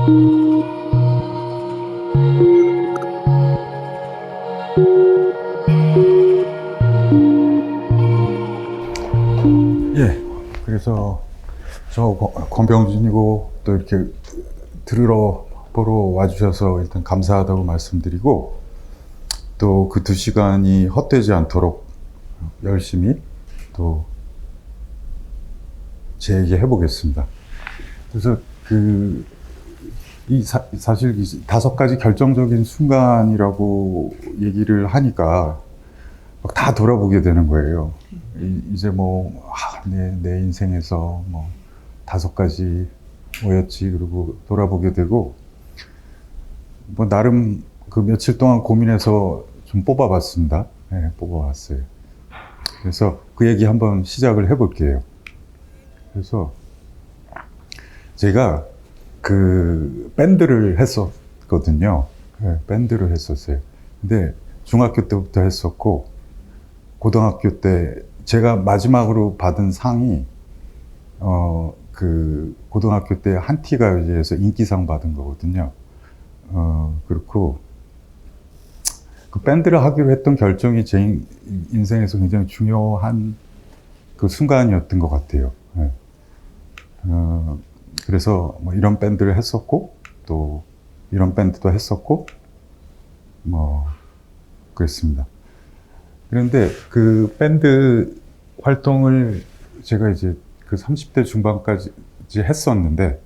예, 그래서 저 권병준이고 또 이렇게 들으러 보러 와주셔서 일단 감사하다고 말씀드리고, 또 그 2시간이 헛되지 않도록 열심히 또 제 얘기 해보겠습니다. 그래서 사실 5가지 결정적인 순간이라고 얘기를 하니까 막 다 돌아보게 되는 거예요. 이제 뭐, 내 인생에서 뭐 5가지 뭐였지, 그리고 돌아보게 되고, 뭐 나름 그 며칠 동안 고민해서 좀 뽑아봤습니다. 네, 뽑아봤어요. 그래서 그 얘기 한번 시작을 해볼게요. 그래서 제가 그 밴드를 했었거든요. 네, 밴드를 했었어요. 근데 중학교 때부터 했었고, 고등학교 때 제가 마지막으로 받은 상이 그 고등학교 때 한티가요제에서 인기상 받은 거거든요. 그렇고 그 밴드를 하기로 했던 결정이 제 인생에서 굉장히 중요한 그 순간이었던 것 같아요. 네. 그래서 뭐 이런 밴드를 했었고, 또 이런 밴드도 했었고, 뭐 그랬습니다. 그런데 그 밴드 활동을 제가 이제 그 30대 중반까지 했었는데,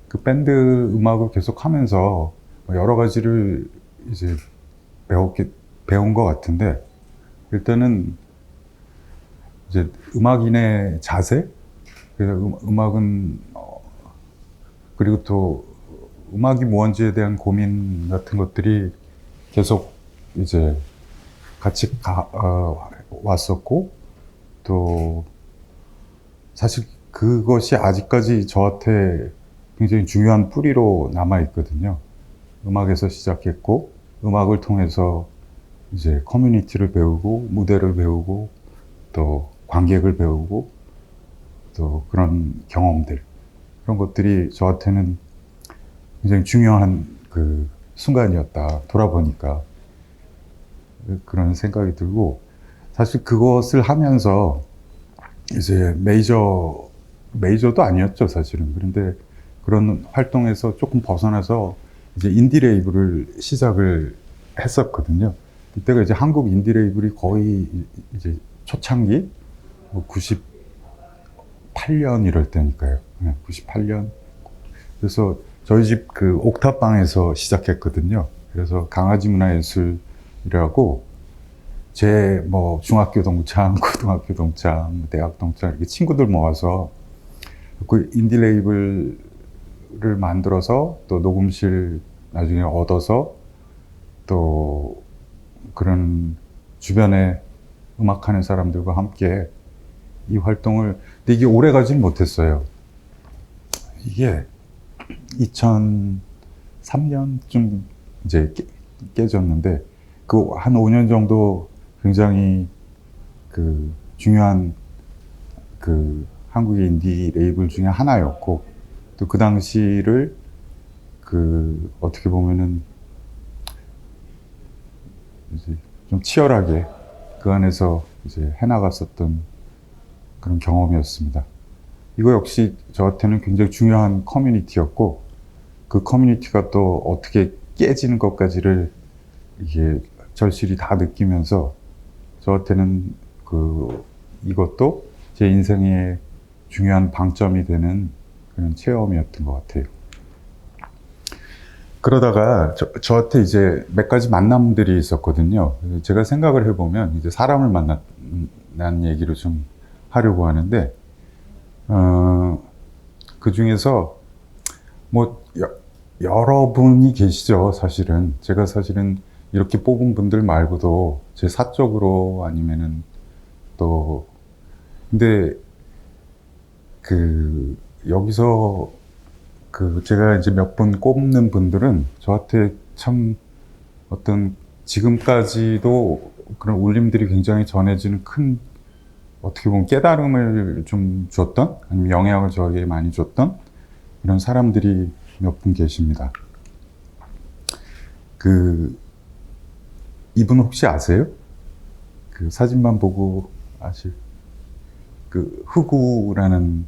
그 밴드 음악을 계속 하면서 여러 가지를 이제 배운 것 같은데, 일단은 이제 음악인의 자세, 그래서 음악은 그리고 또 음악이 뭔지에 대한 고민 같은 것들이 계속 이제 같이 왔었고, 또 사실 그것이 아직까지 저한테 굉장히 중요한 뿌리로 남아 있거든요. 음악에서 시작했고, 음악을 통해서 이제 커뮤니티를 배우고, 무대를 배우고, 또 관객을 배우고, 또 그런 경험들, 그런 것들이 저한테는 굉장히 중요한 그 순간이었다. 돌아보니까 그런 생각이 들고, 사실 그것을 하면서 이제 메이저도 아니었죠, 사실은. 그런데 그런 활동에서 조금 벗어나서 이제 인디 레이블을 시작을 했었거든요. 이때가 이제 한국 인디 레이블이 거의 이제 초창기, 뭐 98년 이럴 때니까요. 98년. 그래서 저희 집 그 옥탑방에서 시작했거든요. 그래서 강아지 문화예술이라고 제 뭐 중학교 동창, 고등학교 동창, 대학 동창 이렇게 친구들 모아서 그 인디 레이블을 만들어서, 또 녹음실 나중에 얻어서, 또 그런 주변에 음악하는 사람들과 함께 이 활동을, 근데 이게 오래 가진 못했어요. 이게 2003년쯤 이제 깨졌는데, 그 한 5년 정도 굉장히 그 중요한 그 한국의 인디 레이블 중에 하나였고, 또 그 당시를 그 어떻게 보면은 이제 좀 치열하게 그 안에서 이제 해나갔었던 그런 경험이었습니다. 이거 역시 저한테는 굉장히 중요한 커뮤니티였고, 그 커뮤니티가 또 어떻게 깨지는 것까지를 이게 절실히 다 느끼면서, 저한테는 이것도 제 인생의 중요한 방점이 되는 그런 체험이었던 것 같아요. 그러다가 저한테 이제 몇 가지 만남들이 있었거든요. 제가 생각을 해보면 이제 사람을 만난 얘기를 좀 하려고 하는데, 그 중에서 뭐 여러 분이 계시죠, 사실은. 제가 사실은 이렇게 뽑은 분들 말고도 제 사적으로 아니면은 또, 근데 여기서 제가 이제 몇 분 꼽는 분들은 저한테 참 어떤 지금까지도 그런 울림들이 굉장히 전해지는 큰, 어떻게 보면 깨달음을 좀 줬던, 아니면 영향을 저에게 많이 줬던 이런 사람들이 몇 분 계십니다. 이분 혹시 아세요? 그 사진만 보고 흑우라는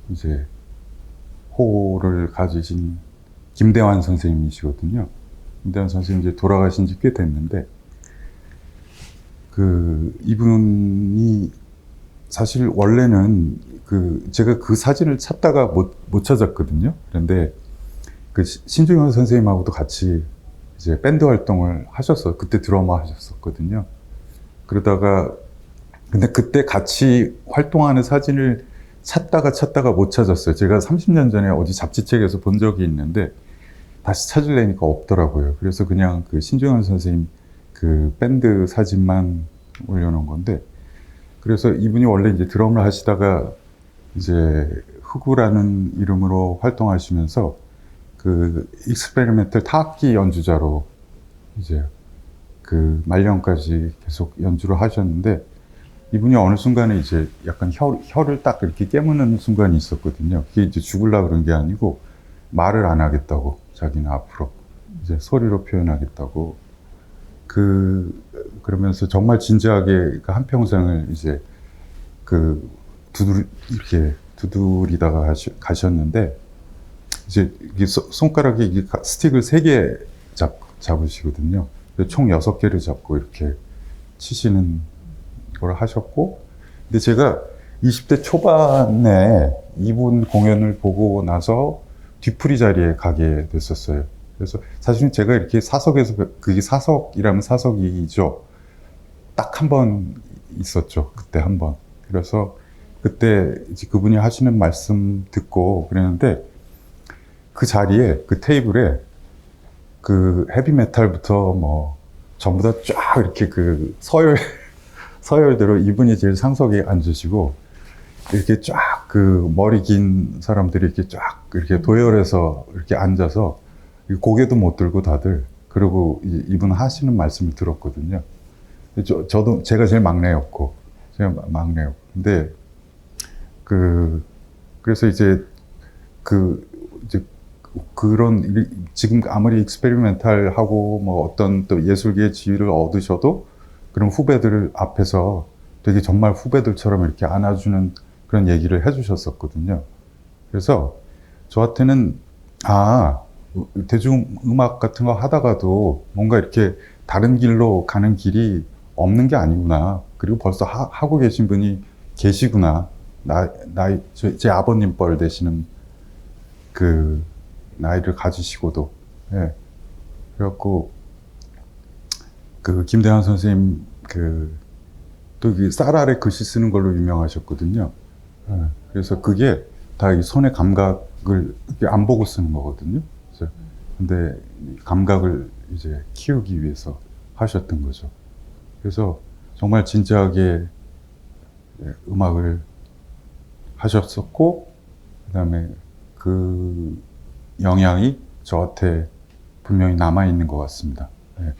이제 호를 가지신 김대환 선생님이시거든요. 김대환 선생님 이제 돌아가신 지 꽤 됐는데, 이분이 사실 원래는 제가 그 사진을 찾다가 못 찾았거든요. 그런데 신중현 선생님하고도 같이 이제 밴드 활동을 하셨어요. 그때 드러머 하셨었거든요. 그러다가 근데 그때 같이 활동하는 사진을 찾다가 못 찾았어요. 제가 30년 전에 어디 잡지책에서 본 적이 있는데 다시 찾으려니까 없더라고요. 그래서 그냥 신중현 선생님 밴드 사진만 올려놓은 건데, 그래서 이분이 원래 이제 드럼을 하시다가 이제 흑우라는 이름으로 활동하시면서 익스페리멘털 타악기 연주자로 이제 말년까지 계속 연주를 하셨는데, 이분이 어느 순간에 이제 약간 혀를 딱 이렇게 깨무는 순간이 있었거든요. 그게 이제 죽으려고 그런 게 아니고 말을 안 하겠다고, 자기는 앞으로 이제 소리로 표현하겠다고, 그러면서 정말 진지하게 한평생을 이제 이렇게 두드리다가 가셨는데, 이제 이게 손가락에 이게 스틱을 3개 잡으시거든요. 총 6개를 잡고 이렇게 치시는 걸 하셨고, 근데 제가 20대 초반에 이분 공연을 보고 나서 뒤풀이 자리에 가게 됐었어요. 그래서 사실은 제가 이렇게 사석에서, 그게 사석이라면 사석이죠. 딱 한 번 있었죠. 그때 한 번. 그래서 그때 이제 그분이 하시는 말씀 듣고 그랬는데, 그 자리에, 그 테이블에 헤비메탈부터 뭐 전부 다 쫙 이렇게 서열대로 이분이 제일 상석에 앉으시고, 이렇게 쫙 머리 긴 사람들이 이렇게 쫙 이렇게 도열해서 이렇게 앉아서 고개도 못 들고 다들, 그리고 이분 하시는 말씀을 들었거든요. 저도 제가 제일 막내였고, 근데 그래서 이제 그런, 지금 아무리 익스페리멘탈하고 뭐 어떤 또 예술계의 지위를 얻으셔도 그런 후배들 앞에서 되게 정말 후배들처럼 이렇게 안아주는 그런 얘기를 해주셨었거든요. 그래서 저한테는, 대중음악 같은 거 하다가도 뭔가 이렇게 다른 길로 가는 길이 없는 게 아니구나. 그리고 벌써 하고 계신 분이 계시구나. 제 아버님 뻘 되시는 나이를 가지시고도. 예. 그래갖고, 김대환 선생님, 또 쌀 아래 글씨 쓰는 걸로 유명하셨거든요. 예. 그래서 그게 다 이 손의 감각을 안 보고 쓰는 거거든요. 근데 감각을 이제 키우기 위해서 하셨던 거죠. 그래서 정말 진지하게 음악을 하셨었고, 그 다음에 영향이 저한테 분명히 남아있는 것 같습니다. 네.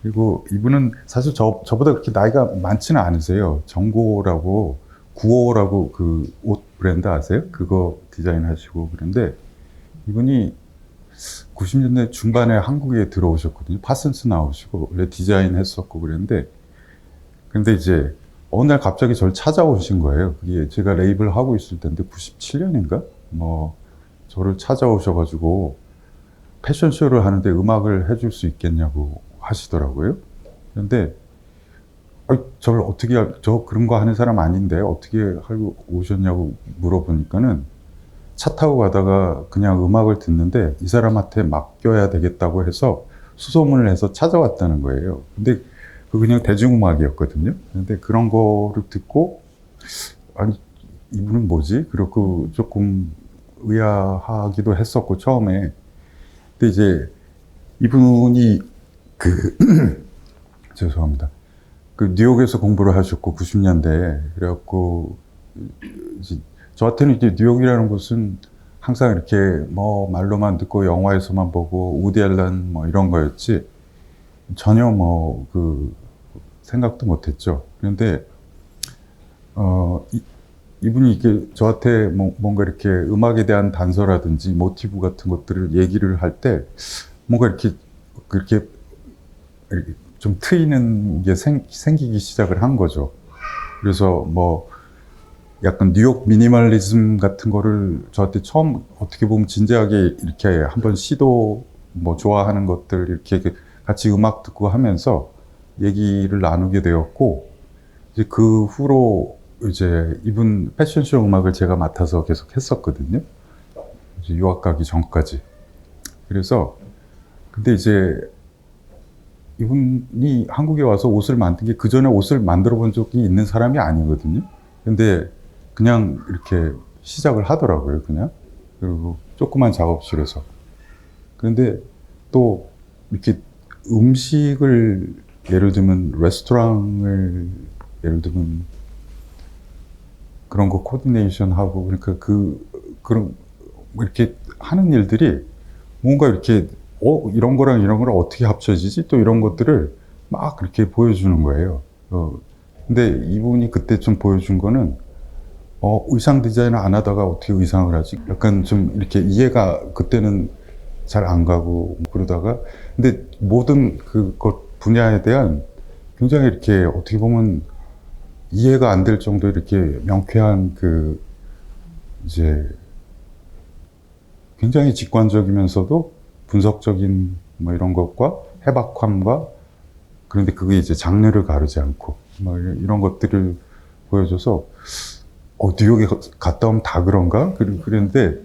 그리고 이분은 사실 저보다 그렇게 나이가 많지는 않으세요. 정고라고, 95라고 옷 브랜드 아세요? 그거 디자인하시고 그런데, 이분이 90년대 중반에 한국에 들어오셨거든요. 파슨스 나오시고, 원래 디자인 했었고 그랬는데, 근데 이제 어느 날 갑자기 저를 찾아오신 거예요. 그게 제가 레이블 하고 있을 때인데, 97년인가? 저를 찾아오셔가지고 패션쇼를 하는데 음악을 해줄 수 있겠냐고 하시더라고요. 그런데 저를 어떻게 저 그런 거 하는 사람 아닌데 어떻게 하고 오셨냐고 물어보니까는, 차 타고 가다가 그냥 음악을 듣는데 이 사람한테 맡겨야 되겠다고 해서 수소문을 해서 찾아왔다는 거예요. 근데 그냥 대중음악이었거든요. 근데 그런 거를 듣고, 아니 이분은 뭐지? 그렇고 조금 의아하기도 했었고 처음에. 근데 이제 이분이 죄송합니다. 뉴욕에서 공부를 하셨고 90년대에. 그래갖고 저한테는 이제 뉴욕이라는 곳은 항상 이렇게 뭐 말로만 듣고 영화에서만 보고 우디 앨런 뭐 이런 거였지 전혀 생각도 못했죠. 그런데 이분이 이렇게 저한테 뭔가 이렇게 음악에 대한 단서라든지 모티브 같은 것들을 얘기를 할 때 뭔가 이렇게 그렇게 좀 트이는 게 생기기 시작을 한 거죠. 그래서 뭐 약간 뉴욕 미니멀리즘 같은 거를 저한테 처음 어떻게 보면 진지하게 이렇게 한번 시도 뭐 좋아하는 것들 이렇게 같이 음악 듣고 하면서 얘기를 나누게 되었고, 이제 그 후로 이제 이분 패션쇼 음악을 제가 맡아서 계속 했었거든요. 이제 유학 가기 전까지. 그래서 근데 이제 이분이 한국에 와서 옷을 만든 게 그 전에 옷을 만들어 본 적이 있는 사람이 아니거든요. 근데 그냥 이렇게 시작을 하더라고요, 그냥. 그리고 조그만 작업실에서. 그런데 또 이렇게 음식을 예를 들면 레스토랑을 예를 들면 그런 거 코디네이션 하고 그러니까 그런 이렇게 하는 일들이 뭔가 이렇게 이런 거랑 이런 거랑 어떻게 합쳐지지? 또 이런 것들을 막 그렇게 보여주는 거예요. 근데 이분이 그때 좀 보여준 거는 의상 디자인을 안 하다가 어떻게 의상을 하지? 약간 좀 이렇게 이해가 그때는 잘 안 가고 그러다가 근데 모든 그것 분야에 대한 굉장히 이렇게 어떻게 보면 이해가 안 될 정도 이렇게 명쾌한 이제 굉장히 직관적이면서도 분석적인 뭐 이런 것과 해박함과 그런데 그게 이제 장르를 가르지 않고 뭐 이런 것들을 보여줘서 뉴욕에 갔다 오면 다 그런가? 그랬는데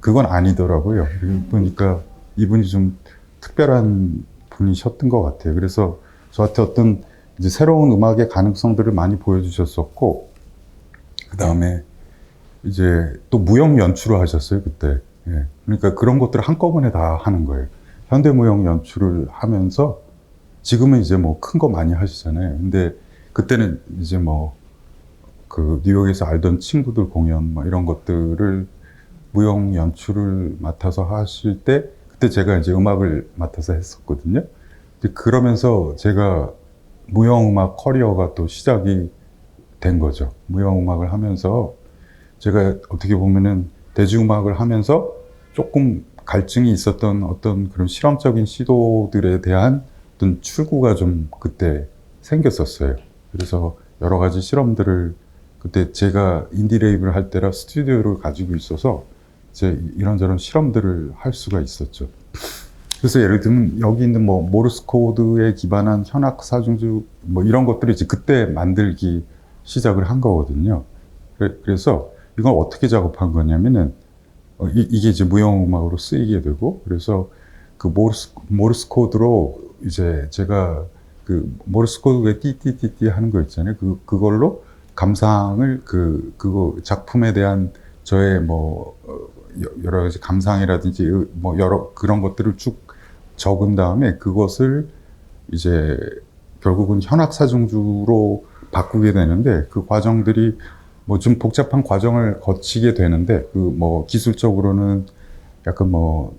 그건 아니더라고요. 보니까 이분이 좀 특별한 분이셨던 것 같아요. 그래서 저한테 어떤 이제 새로운 음악의 가능성들을 많이 보여주셨었고, 그 다음에 이제 또 무용 연출을 하셨어요, 그때. 예. 그러니까 그런 것들을 한꺼번에 다 하는 거예요. 현대무용 연출을 하면서 지금은 이제 뭐 큰 거 많이 하시잖아요. 근데 그때는 이제 뭐 뉴욕에서 알던 친구들 공연 뭐 이런 것들을 무용 연출을 맡아서 하실 때 그때 제가 이제 음악을 맡아서 했었거든요. 그러면서 제가 무용음악 커리어가 또 시작이 된 거죠. 무용음악을 하면서 제가 어떻게 보면은 대중음악을 하면서 조금 갈증이 있었던 어떤 그런 실험적인 시도들에 대한 어떤 출구가 좀 그때 생겼었어요. 그래서 여러 가지 실험들을 그때 제가 인디 레이블을 할 때라 스튜디오를 가지고 있어서 이제 이런저런 실험들을 할 수가 있었죠. 그래서 예를 들면 여기 있는 뭐 모르스 코드에 기반한 현악 사중주 뭐 이런 것들을 이제 그때 만들기 시작을 한 거거든요. 그래서 이걸 어떻게 작업한 거냐면은 이게 이제 무용음악으로 쓰이게 되고 그래서 그 모르스 코드로 이제 제가 그 모르스 코드에 띠띠띠띠 하는 거 있잖아요. 그걸로 감상을 그거 작품에 대한 저의 뭐 여러 가지 감상이라든지 뭐 여러 그런 것들을 쭉 적은 다음에 그것을 이제 결국은 현악사중주로 바꾸게 되는데 그 과정들이 뭐 좀 복잡한 과정을 거치게 되는데 그 뭐 기술적으로는 약간 뭐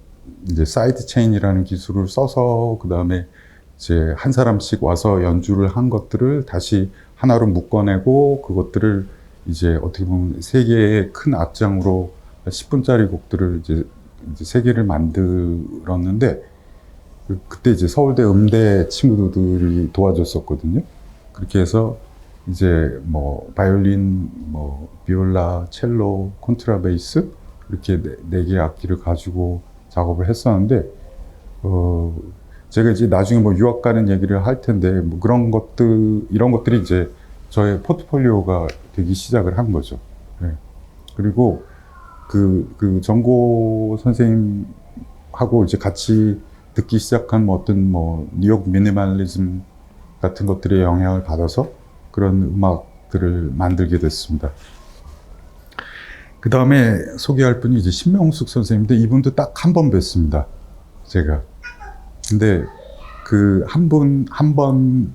이제 사이드 체인이라는 기술을 써서 그 다음에 이제 한 사람씩 와서 연주를 한 것들을 다시 하나로 묶어내고 그것들을 이제 어떻게 보면 세 개의 큰 악장으로 10분짜리 곡들을 이제 세 개를 만들었는데 그때 이제 서울대 음대 친구들이 도와줬었거든요. 그렇게 해서 이제 뭐 바이올린, 뭐 비올라, 첼로, 콘트라베이스 이렇게 네 개의 악기를 가지고 작업을 했었는데 제가 이제 나중에 뭐 유학 가는 얘기를 할 텐데 뭐 그런 것들 이런 것들이 이제 저의 포트폴리오가 되기 시작을 한 거죠. 네. 그리고 정고 선생님하고 이제 같이 듣기 시작한 뭐 어떤 뭐 뉴욕 미니멀리즘 같은 것들의 영향을 받아서 그런 음악들을 만들게 됐습니다. 그 다음에 소개할 분이 이제 신명숙 선생님인데 이분도 딱 한 번 뵀습니다. 제가. 근데 그 한 번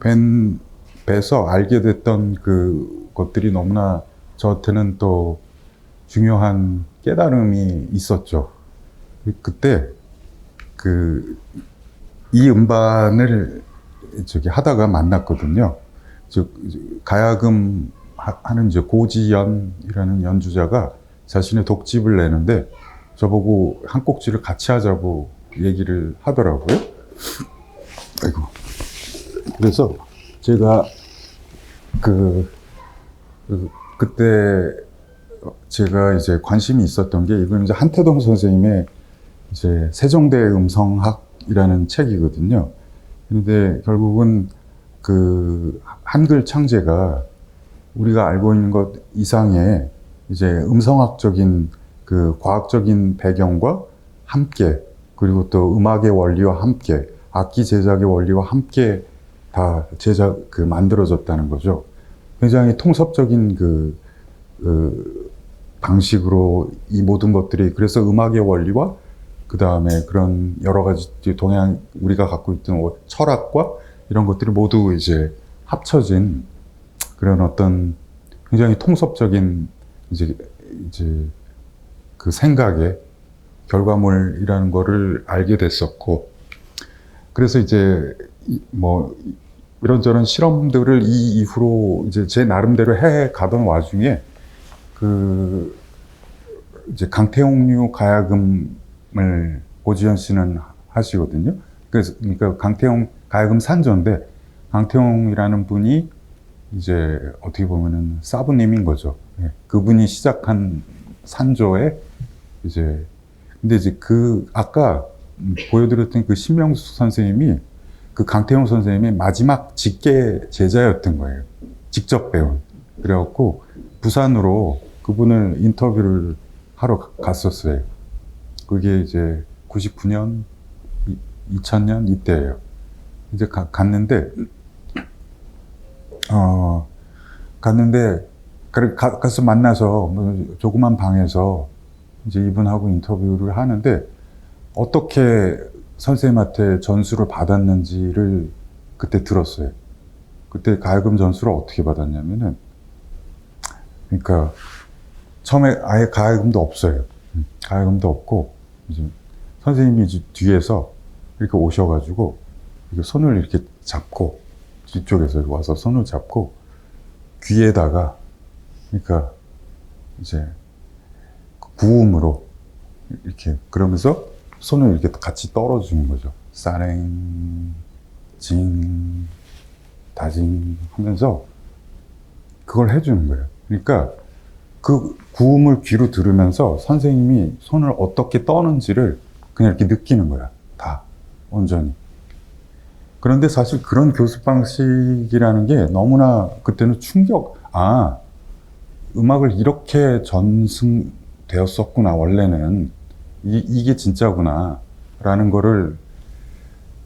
뵈서 알게 됐던 그 것들이 너무나 저한테는 또 중요한 깨달음이 있었죠. 그때 이 음반을 하다가 만났거든요. 즉 가야금 하는 이제 고지연이라는 연주자가 자신의 독집을 내는데 저보고 한 꼭지를 같이 하자고 얘기를 하더라고요. 아이고. 그래서 제가 그때 제가 이제 관심이 있었던 게 이건 이제 한태동 선생님의 이제 세종대 음성학이라는 책이거든요. 근데 결국은 그 한글 창제가 우리가 알고 있는 것 이상의 이제 음성학적인 그 과학적인 배경과 함께 그리고 또 음악의 원리와 함께 악기 제작의 원리와 함께 다 만들어졌다는 거죠. 굉장히 통섭적인 그 방식으로 이 모든 것들이 그래서 음악의 원리와 그 다음에 그런 여러 가지 우리가 갖고 있던 철학과 이런 것들이 모두 이제 합쳐진 그런 어떤 굉장히 통섭적인 이제 그 생각의 결과물이라는 거를 알게 됐었고, 그래서 이제 뭐 이런저런 실험들을 이 이후로 이제 제 나름대로 해 가던 와중에 그 이제 강태용류 가야금을 고지연 씨는 하시거든요. 그러니까 강태용 가야금 산조인데 강태용이라는 분이 이제 어떻게 보면은 사부님인 거죠. 예. 그분이 시작한 산조에 이제 근데 이제 그 아까 보여드렸던 그 신명숙 선생님이 그 강태용 선생님이 마지막 직계 제자였던 거예요. 직접 배운. 그래갖고 부산으로 그분을 인터뷰를 하러 갔었어요. 그게 이제 99년, 2000년 이때예요. 이제 갔는데 가서 만나서 조그만 방에서 이제 이분하고 인터뷰를 하는데 어떻게 선생님한테 전수를 받았는지를 그때 들었어요. 그때 가야금 전수를 어떻게 받았냐면은 그러니까 처음에 아예 가야금도 없어요. 가야금도 없고 이제 선생님이 이제 뒤에서 이렇게 오셔가지고 이렇게 손을 이렇게 잡고 뒤쪽에서 와서 손을 잡고 귀에다가 그러니까 이제 구음으로 이렇게 그러면서 손을 이렇게 같이 떨어주는 거죠. 싸랭, 징, 다징 하면서 그걸 해주는 거예요. 그러니까 그 구음을 귀로 들으면서 선생님이 손을 어떻게 떠는지를 그냥 이렇게 느끼는 거야. 다. 온전히. 그런데 사실 그런 교습 방식이라는 게 너무나 그때는 음악을 이렇게 전승되었었구나, 원래는. 이게 진짜구나, 라는 거를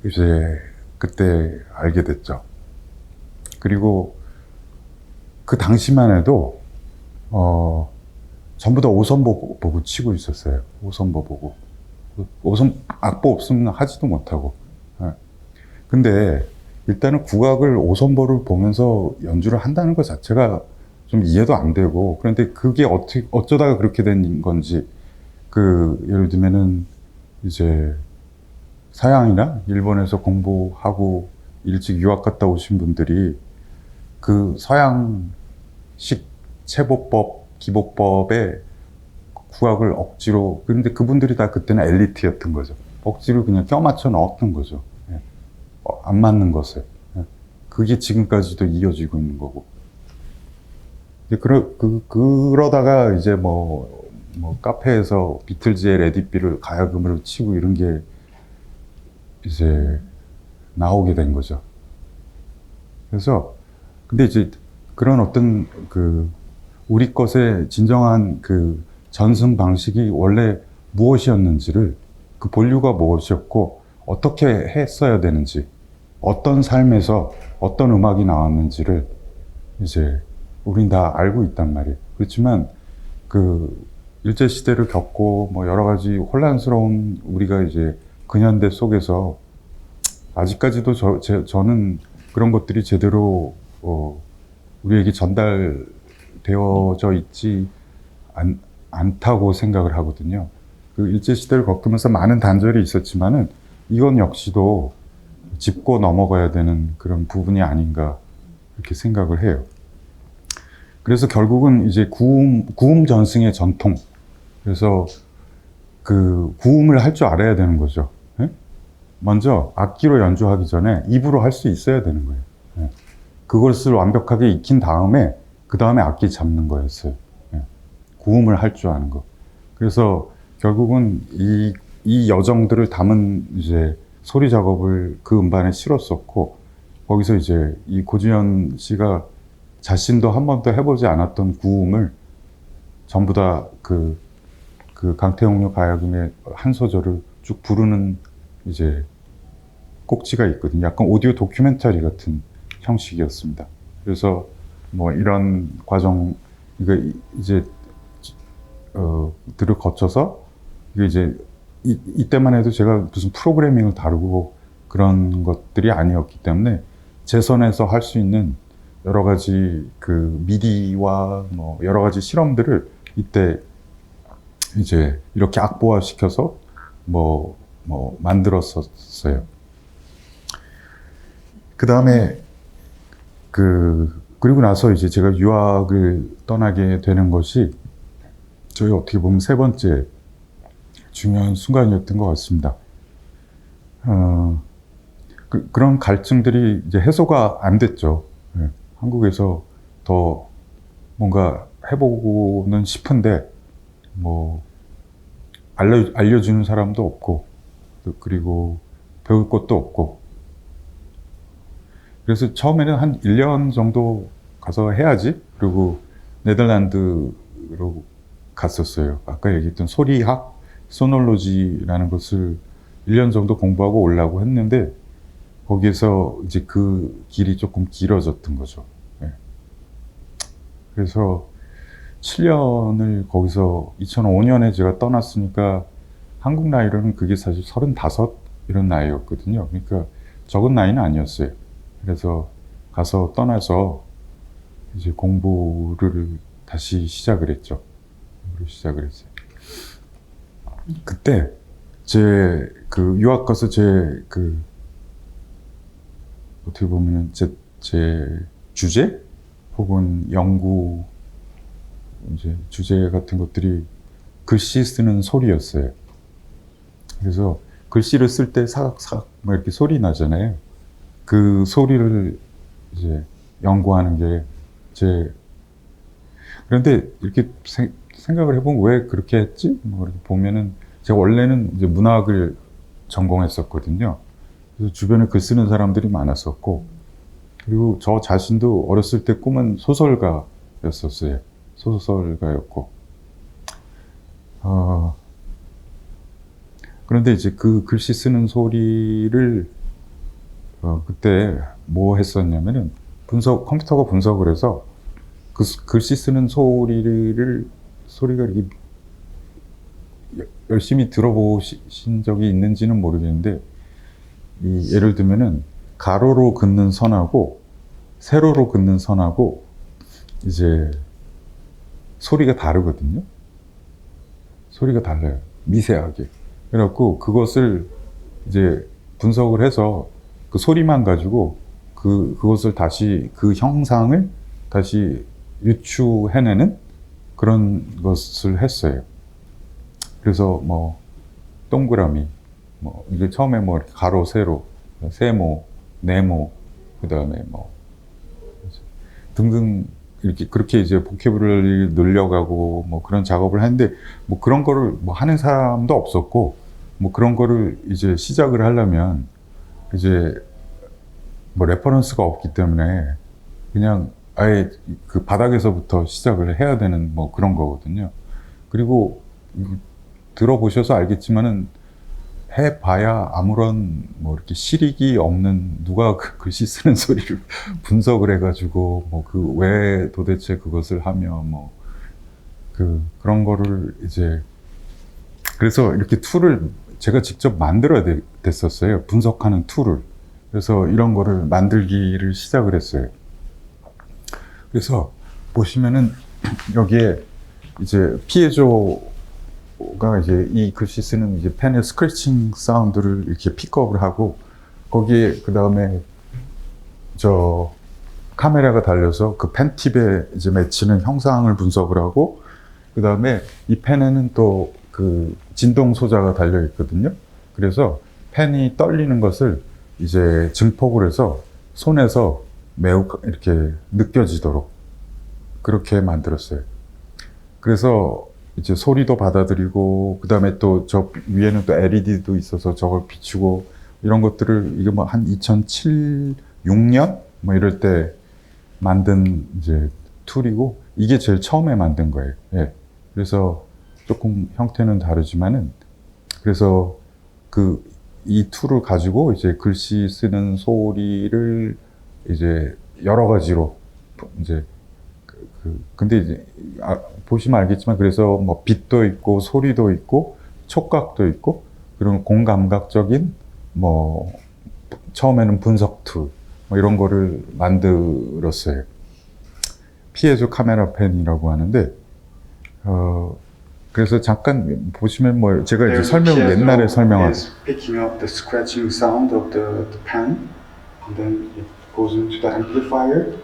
이제 그때 알게 됐죠. 그리고 그 당시만 해도, 전부 다 오선보 보고 치고 있었어요. 오선보 보고. 악보 없으면 하지도 못하고. 근데 일단은 국악을 오선보를 보면서 연주를 한다는 것 자체가 좀 이해도 안 되고, 그런데 그게 어쩌다가 그렇게 된 건지, 예를 들면은 이제 서양이나 일본에서 공부하고 일찍 유학 갔다 오신 분들이 그 서양식 체보법, 기보법에 국악을 억지로, 그런데 그분들이 다 그때는 엘리트였던 거죠. 억지로 그냥 껴맞춰 넣었던 거죠. 안 맞는 것을. 그게 지금까지도 이어지고 있는 거고. 그러다가 이제 뭐 카페에서 비틀즈의 레디비를 가야금으로 치고 이런 게 이제 나오게 된 거죠. 그래서 근데 이제 그런 어떤 우리 것의 진정한 전승 방식이 원래 무엇이었는지를, 그 본류가 무엇이었고 어떻게 했어야 되는지, 어떤 삶에서 어떤 음악이 나왔는지를 이제 우린 다 알고 있단 말이에요. 그렇지만 일제시대를 겪고 뭐 여러 가지 혼란스러운 우리가 이제 근현대 속에서 아직까지도 저는 그런 것들이 제대로 우리에게 전달되어져 있지 않다고 생각을 하거든요. 일제시대를 겪으면서 많은 단절이 있었지만은 이건 역시도 짚고 넘어가야 되는 그런 부분이 아닌가 이렇게 생각을 해요. 그래서 결국은 이제 구음 전승의 전통. 그래서 그 구음을 할 줄 알아야 되는 거죠. 예? 먼저 악기로 연주하기 전에 입으로 할 수 있어야 되는 거예요. 예. 그것을 완벽하게 익힌 다음에 그 다음에 악기 잡는 거였어요. 예. 구음을 할 줄 아는 거. 그래서 결국은 이 여정들을 담은 이제 소리 작업을 그 음반에 실었었고, 거기서 이제 이 고지현 씨가 자신도 한 번도 해보지 않았던 구음을 전부 다 그 강태용료 가야금의 한 소절을 쭉 부르는 이제 꼭지가 있거든요. 약간 오디오 다큐멘터리 같은 형식이었습니다. 그래서 뭐 이런 과정, 이거 이제 들을 거쳐서 이게 이제 이때만 해도 제가 무슨 프로그래밍을 다루고 그런 것들이 아니었기 때문에 제 선에서 할 수 있는 여러 가지 그 미디와 뭐 여러 가지 실험들을 이때 이제 이렇게 악보화 시켜서 뭐 만들었었어요. 그 다음에 그리고 나서 이제 제가 유학을 떠나게 되는 것이 저희 어떻게 보면 세 번째 중요한 순간이었던 것 같습니다. 그런 갈증들이 이제 해소가 안 됐죠. 예. 한국에서 더 뭔가 해보고는 싶은데, 뭐, 알려주는 사람도 없고, 그리고 배울 것도 없고. 그래서 처음에는 한 1년 정도 가서 해야지. 그리고 네덜란드로 갔었어요. 아까 얘기했던 소리학, 소놀로지라는 것을 1년 정도 공부하고 오려고 했는데, 거기에서 이제 그 길이 조금 길어졌던 거죠. 네. 그래서 7년을 거기서 2005년에 제가 떠났으니까 한국 나이로는 그게 사실 35 이런 나이였거든요. 그러니까 적은 나이는 아니었어요. 그래서 가서 떠나서 이제 공부를 다시 시작을 했죠. 그때 제 유학 가서 어떻게 보면 제 주제 혹은 연구 이제 주제 같은 것들이 글씨 쓰는 소리였어요. 그래서 글씨를 쓸 때 사각사각 뭐 이렇게 소리 나잖아요. 그 소리를 이제 연구하는 게 그런데 이렇게 생각을 해보면 왜 그렇게 했지? 뭐 이렇게 보면은 제가 원래는 이제 문학을 전공했었거든요. 그래서 주변에 글 쓰는 사람들이 많았었고, 그리고 저 자신도 어렸을 때 꿈은 소설가였었어요. 소설가였고. 그런데 이제 그 글씨 쓰는 소리를, 그때 뭐 했었냐면은, 컴퓨터가 분석을 해서 그 글씨 쓰는 소리가 이렇게 열심히 들어보신 적이 있는지는 모르겠는데, 예를 들면은 가로로 긋는 선하고 세로로 긋는 선하고 이제 소리가 다르거든요. 소리가 달라요. 미세하게. 그래갖고 그것을 이제 분석을 해서 그 소리만 가지고 그것을 다시 그 형상을 다시 유추해내는 그런 것을 했어요. 그래서 뭐 동그라미, 뭐 이게 처음에 뭐 이렇게 가로, 세로, 세모, 네모, 그 다음에 뭐 등등 이렇게 그렇게 이제 보캐블러리를 늘려가고 뭐 그런 작업을 하는데, 뭐 그런 거를 뭐 하는 사람도 없었고, 뭐 그런 거를 이제 시작을 하려면 이제 뭐 레퍼런스가 없기 때문에 그냥 아예 그 바닥에서부터 시작을 해야 되는 뭐 그런 거거든요. 그리고 들어보셔서 알겠지만은 해봐야 아무런 뭐 이렇게 실익이 없는, 누가 그 글씨 쓰는 소리를 분석을 해가지고 뭐 그 왜 도대체 그것을 하며 뭐 그런 거를 이제, 그래서 이렇게 툴을 제가 직접 만들어야 됐었어요. 분석하는 툴을. 그래서 이런 거를 만들기를 시작을 했어요. 그래서 보시면은 여기에 이제 피에조가 이제 이 글씨 쓰는 이제 펜의 스크래칭 사운드를 이렇게 픽업을 하고, 거기에 그 다음에 카메라가 달려서 그 펜 팁에 이제 맺히는 형상을 분석을 하고, 그 다음에 이 펜에는 또 그 진동 소자가 달려 있거든요. 그래서 펜이 떨리는 것을 이제 증폭을 해서 손에서 매우 이렇게 느껴지도록 그렇게 만들었어요. 그래서 이제 소리도 받아들이고, 그 다음에 또 저 위에는 또 LED도 있어서 저걸 비추고, 이런 것들을 이게 뭐 한 2007, 6년? 뭐 이럴 때 만든 이제 툴이고, 이게 제일 처음에 만든 거예요. 예. 그래서 조금 형태는 다르지만은, 그래서 이 툴을 가지고 이제 글씨 쓰는 소리를 이제 여러 가지로 이제 근데 이제 보시면 알겠지만, 그래서 뭐 빛도 있고 소리도 있고 촉각도 있고, 그리고 공감각적인 뭐 처음에는 분석 툴 뭐 이런 거를 만들었어요. 피에조 카메라 펜이라고 하는데, 그래서 잠깐 보시면 뭐 제가 이제 옛날에 설명한 picking up the scratching sound of the pen, and then it goes into the amplifier,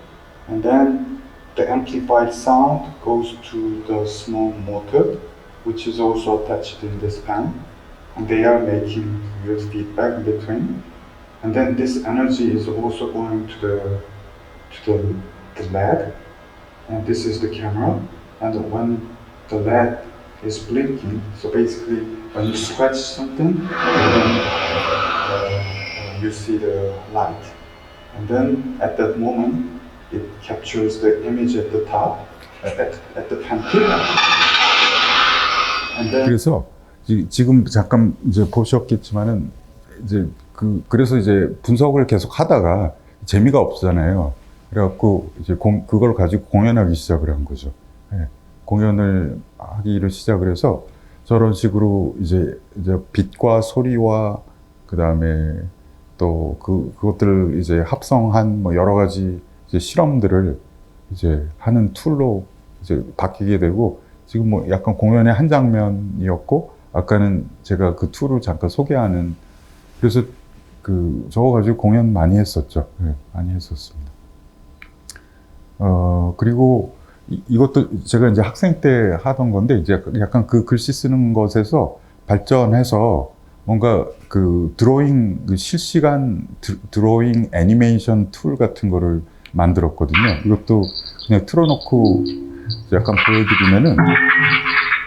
and then the amplified sound goes to the small motor, which is also attached in this pen, and they are making weird feedback in between. And then this energy is also going to the LED, and this is the camera. And when the LED is blinking, so basically when you scratch something, then you see the light. And then at that moment, it captures the image at the top, at the pen tip. And then 그래서 지금 잠깐 이제 보셨겠지만은 이제 그래서 이제 분석을 계속 하다가 재미가 없잖아요. 그래갖고 이제 그걸 가지고 공연하기 시작을 한 거죠. 예. 공연을 하기를 시작을 해서 저런 식으로 이제 빛과 소리와 그 다음에 또 그것들을 이제 합성한 뭐 여러 가지 이제 실험들을 이제 하는 툴로 이제 바뀌게 되고, 지금 뭐 약간 공연의 한 장면이었고, 아까는 제가 그 툴을 잠깐 소개하는, 그래서 저거 가지고 공연 많이 했었죠. 네, 많이 했었습니다. 그리고 이것도 제가 이제 학생 때 하던 건데, 이제 약간 그 글씨 쓰는 것에서 발전해서 뭔가 실시간 드로잉 애니메이션 툴 같은 거를 만들었거든요. 이것도 그냥 틀어놓고 약간 보여드리면은,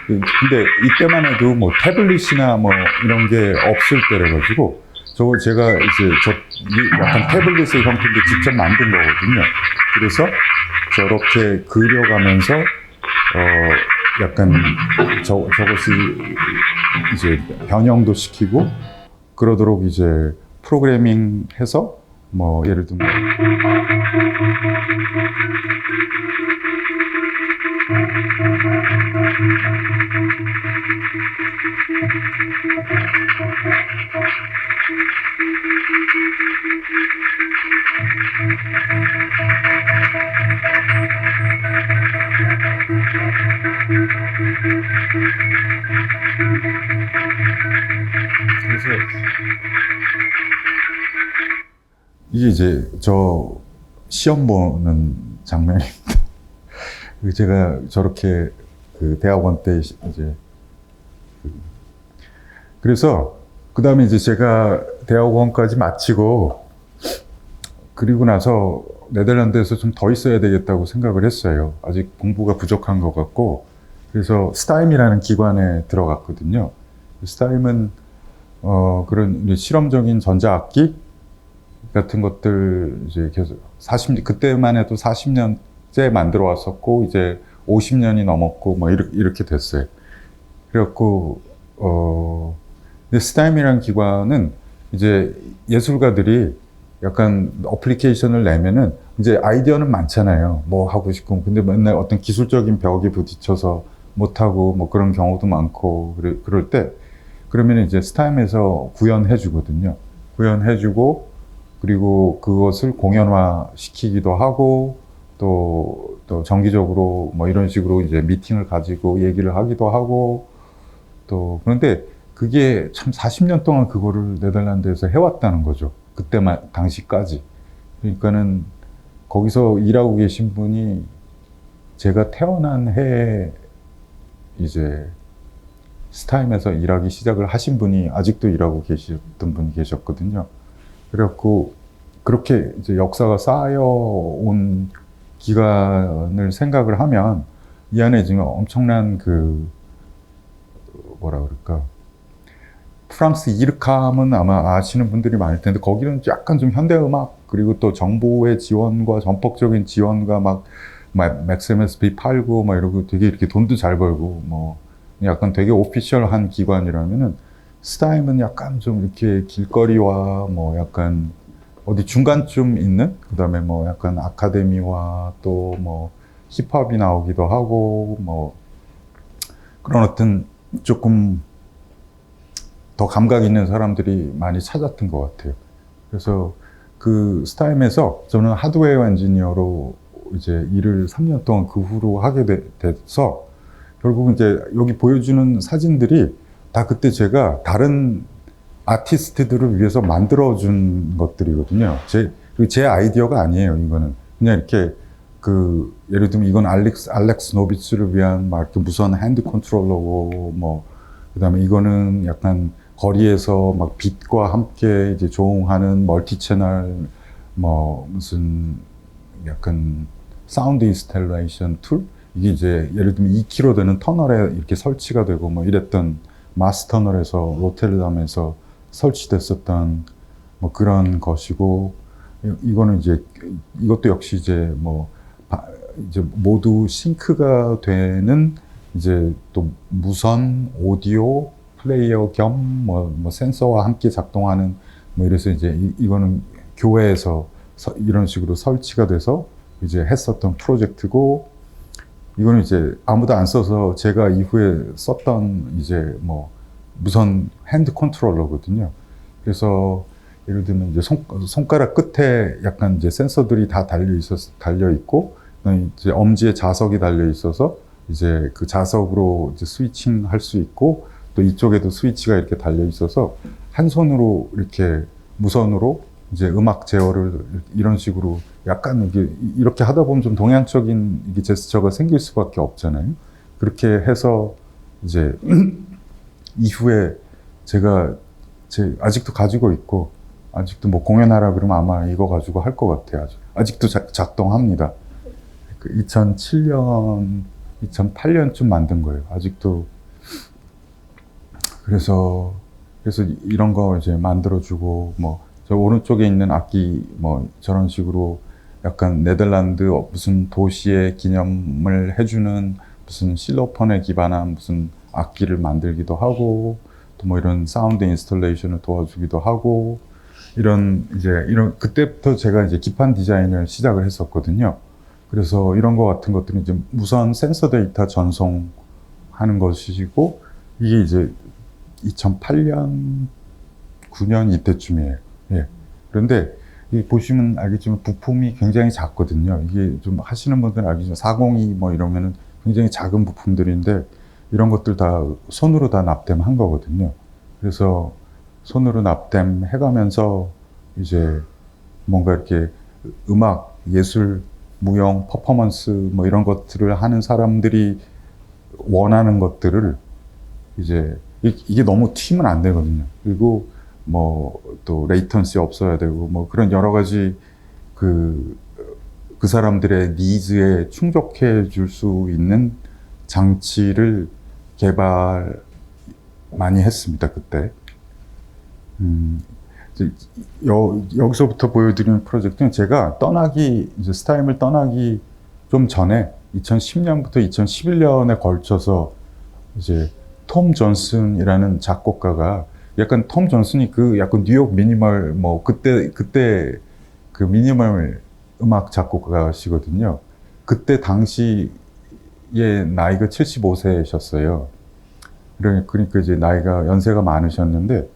근데 이때만 해도 뭐 태블릿이나 뭐 이런 게 없을 때래가지고, 제가 이제 약간 태블릿의 형태인데 직접 만든 거거든요. 그래서 저렇게 그려가면서, 약간 저것이 이제 변형도 시키고, 그러도록 이제 프로그래밍 해서, 뭐 예를 들면 그래서 이게 이제 저 시험 보는 장면입니다. 제가 저렇게 대학원 때 이제 그래서 그 다음에 이제 제가 대학원까지 마치고, 그리고 나서 네덜란드에서 좀 더 있어야 되겠다고 생각을 했어요. 아직 공부가 부족한 것 같고, 그래서 스타임이라는 기관에 들어갔거든요. 스타임은 그런 실험적인 전자악기 같은 것들 이제 계속 그때만 해도 40년째 만들어 왔었고, 이제 50년이 넘었고, 뭐 이렇게 됐어요. 그래갖고, 근데 스타임이라는 기관은 이제 예술가들이 약간 어플리케이션을 내면은 이제 아이디어는 많잖아요. 뭐 하고 싶고. 근데 맨날 어떤 기술적인 벽에 부딪혀서 못하고 뭐 그런 경우도 많고, 그럴 때, 그러면 이제 스타임에서 구현해 주거든요. 구현해 주고, 그리고 그것을 공연화 시키기도 하고, 또 정기적으로 뭐 이런 식으로 이제 미팅을 가지고 얘기를 하기도 하고, 또, 그런데 그게 참 40년 동안 그거를 네덜란드에서 해왔다는 거죠. 당시까지. 그러니까는 거기서 일하고 계신 분이 제가 태어난 해에 이제 스타임에서 일하기 시작을 하신 분이 아직도 일하고 계셨던 분이 계셨거든요. 그래갖고 그렇게 이제 역사가 쌓여온 기간을 생각을 하면 이 안에 지금 엄청난 그 뭐라 그럴까, 프랑스 이르캄은 아마 아시는 분들이 많을 텐데 거기는 약간 좀 현대음악 그리고 또 정부의 지원과 전폭적인 지원과 막 맥스 MSP 팔고 막 이러고 되게 이렇게 돈도 잘 벌고 뭐 약간 되게 오피셜한 기관이라면은 스타임은 약간 좀 이렇게 길거리와 뭐 약간 어디 중간쯤 있는, 그다음에 뭐 약간 아카데미와 또 뭐 힙합이 나오기도 하고 뭐 그런 어떤 조금 더 감각 있는 사람들이 많이 찾았던 것 같아요. 그래서 그 스타임에서 저는 하드웨어 엔지니어로 이제 일을 3년 동안 그 후로 하게 돼서 결국 이제 여기 보여주는 사진들이 다 그때 제가 다른 아티스트들을 위해서 만들어준 것들이거든요. 제 아이디어가 아니에요, 이거는. 그냥 이렇게 그, 예를 들면 이건 알렉스 노비츠를 위한 막 이렇게 무선 핸드 컨트롤러고, 뭐, 그 다음에 이거는 약간 거리에서 막 빛과 함께 이제 조응하는 멀티 채널, 뭐, 무슨 약간 사운드 인스텔레이션 툴? 이게 이제 예를 들면 2km 되는 터널에 이렇게 설치가 되고 뭐 이랬던 마스 터널에서 로테르담에서 설치됐었던 뭐 그런 것이고, 이거는 이제 이것도 역시 이제 뭐 이제 모두 싱크가 되는 이제 또 무선 오디오 플레이어 겸 뭐 센서와 함께 작동하는 뭐 이래서 이제 이거는 교회에서 이런 식으로 설치가 돼서 이제 했었던 프로젝트고, 이거는 이제 아무도 안 써서 제가 이후에 썼던 이제 뭐 무선 핸드 컨트롤러거든요. 그래서 예를 들면 이제 손가락 끝에 약간 이제 센서들이 다 달려 있고, 이제 엄지에 자석이 달려 있어서 이제 그 자석으로 이제 스위칭 할 수 있고, 또 이쪽에도 스위치가 이렇게 달려 있어서 한 손으로 이렇게 무선으로 이제 음악 제어를 이런 식으로 약간 이게 이렇게 하다 보면 좀 동양적인 이게 제스처가 생길 수밖에 없잖아요. 그렇게 해서 이제 이후에 제가 아직도 가지고 있고, 아직도 뭐 공연하라 그러면 아마 이거 가지고 할 것 같아요. 아직도 작동합니다. 2007년, 2008년쯤 만든 거예요. 아직도. 그래서 이런 거 이제 만들어주고, 뭐, 저 오른쪽에 있는 악기, 뭐, 저런 식으로 약간 네덜란드 무슨 도시의 기념을 해주는 무슨 실로폰에 기반한 무슨 악기를 만들기도 하고, 또 뭐 이런 사운드 인스톨레이션을 도와주기도 하고, 그때부터 제가 이제 기판 디자인을 시작을 했었거든요. 그래서 이런 거 같은 것들은 이제 무선 센서 데이터 전송하는 것이고, 이게 이제 2008년, 9년 이때쯤이에요. 예. 그런데 이 보시면 알겠지만 부품이 굉장히 작거든요. 이게 좀 하시는 분들은 알겠지만 402 뭐 이러면은 굉장히 작은 부품들인데 이런 것들 다 손으로 다 납땜한 거거든요. 그래서 손으로 납땜 해가면서 이제 뭔가 이렇게 음악, 예술, 무용, 퍼포먼스 뭐 이런 것들을 하는 사람들이 원하는 것들을 이제 이게 너무 튀면 안 되거든요. 그리고 뭐 또 레이턴시 없어야 되고 뭐 그런 여러 가지 그 사람들의 니즈에 충족해 줄 수 있는 장치를 개발 많이 했습니다, 그때. 여기서부터 보여드리는 프로젝트는 제가 이제 스타임을 떠나기 좀 전에 2010년부터 2011년에 걸쳐서 이제 톰 존슨이라는 작곡가가, 약간 톰 존슨이 그 약간 뉴욕 미니멀 뭐 그때 그 미니멀 음악 작곡가시거든요. 그때 당시에 나이가 75세셨어요. 그러니까 이제 나이가 연세가 많으셨는데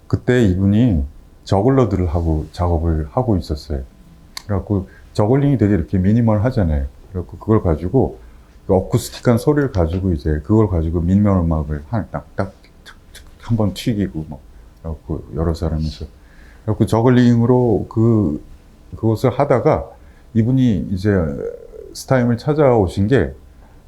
그때 이분이 저글러들을 하고 작업을 하고 있었어요. 그래갖고 저글링이 되게 이렇게 미니멀 하잖아요. 그래갖고 그걸 가지고 어쿠스틱한 소리를 가지고 이제 그걸 가지고 미니멀 음악을 딱딱 한번 튀기고 뭐 그래갖고 여러 사람이서 그래갖고 저글링으로 그것을 하다가 이분이 이제 스타임을 찾아오신 게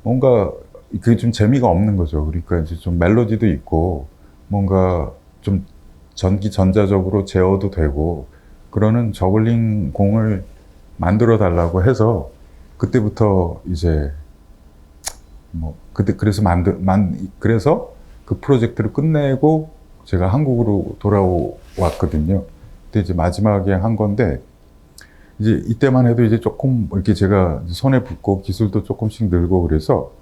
뭔가 그게 좀 재미가 없는 거죠. 그러니까 이제 좀 멜로디도 있고 뭔가 좀 전자적으로 제어도 되고 그러는 저글링 공을 만들어 달라고 해서 그때부터 이제 뭐 그때 그래서 그래서 그 프로젝트를 끝내고 제가 한국으로 돌아왔거든요. 그때 이제 마지막에 한 건데 이제 이때만 해도 이제 조금 이렇게 제가 손에 붙고 기술도 조금씩 늘고 그래서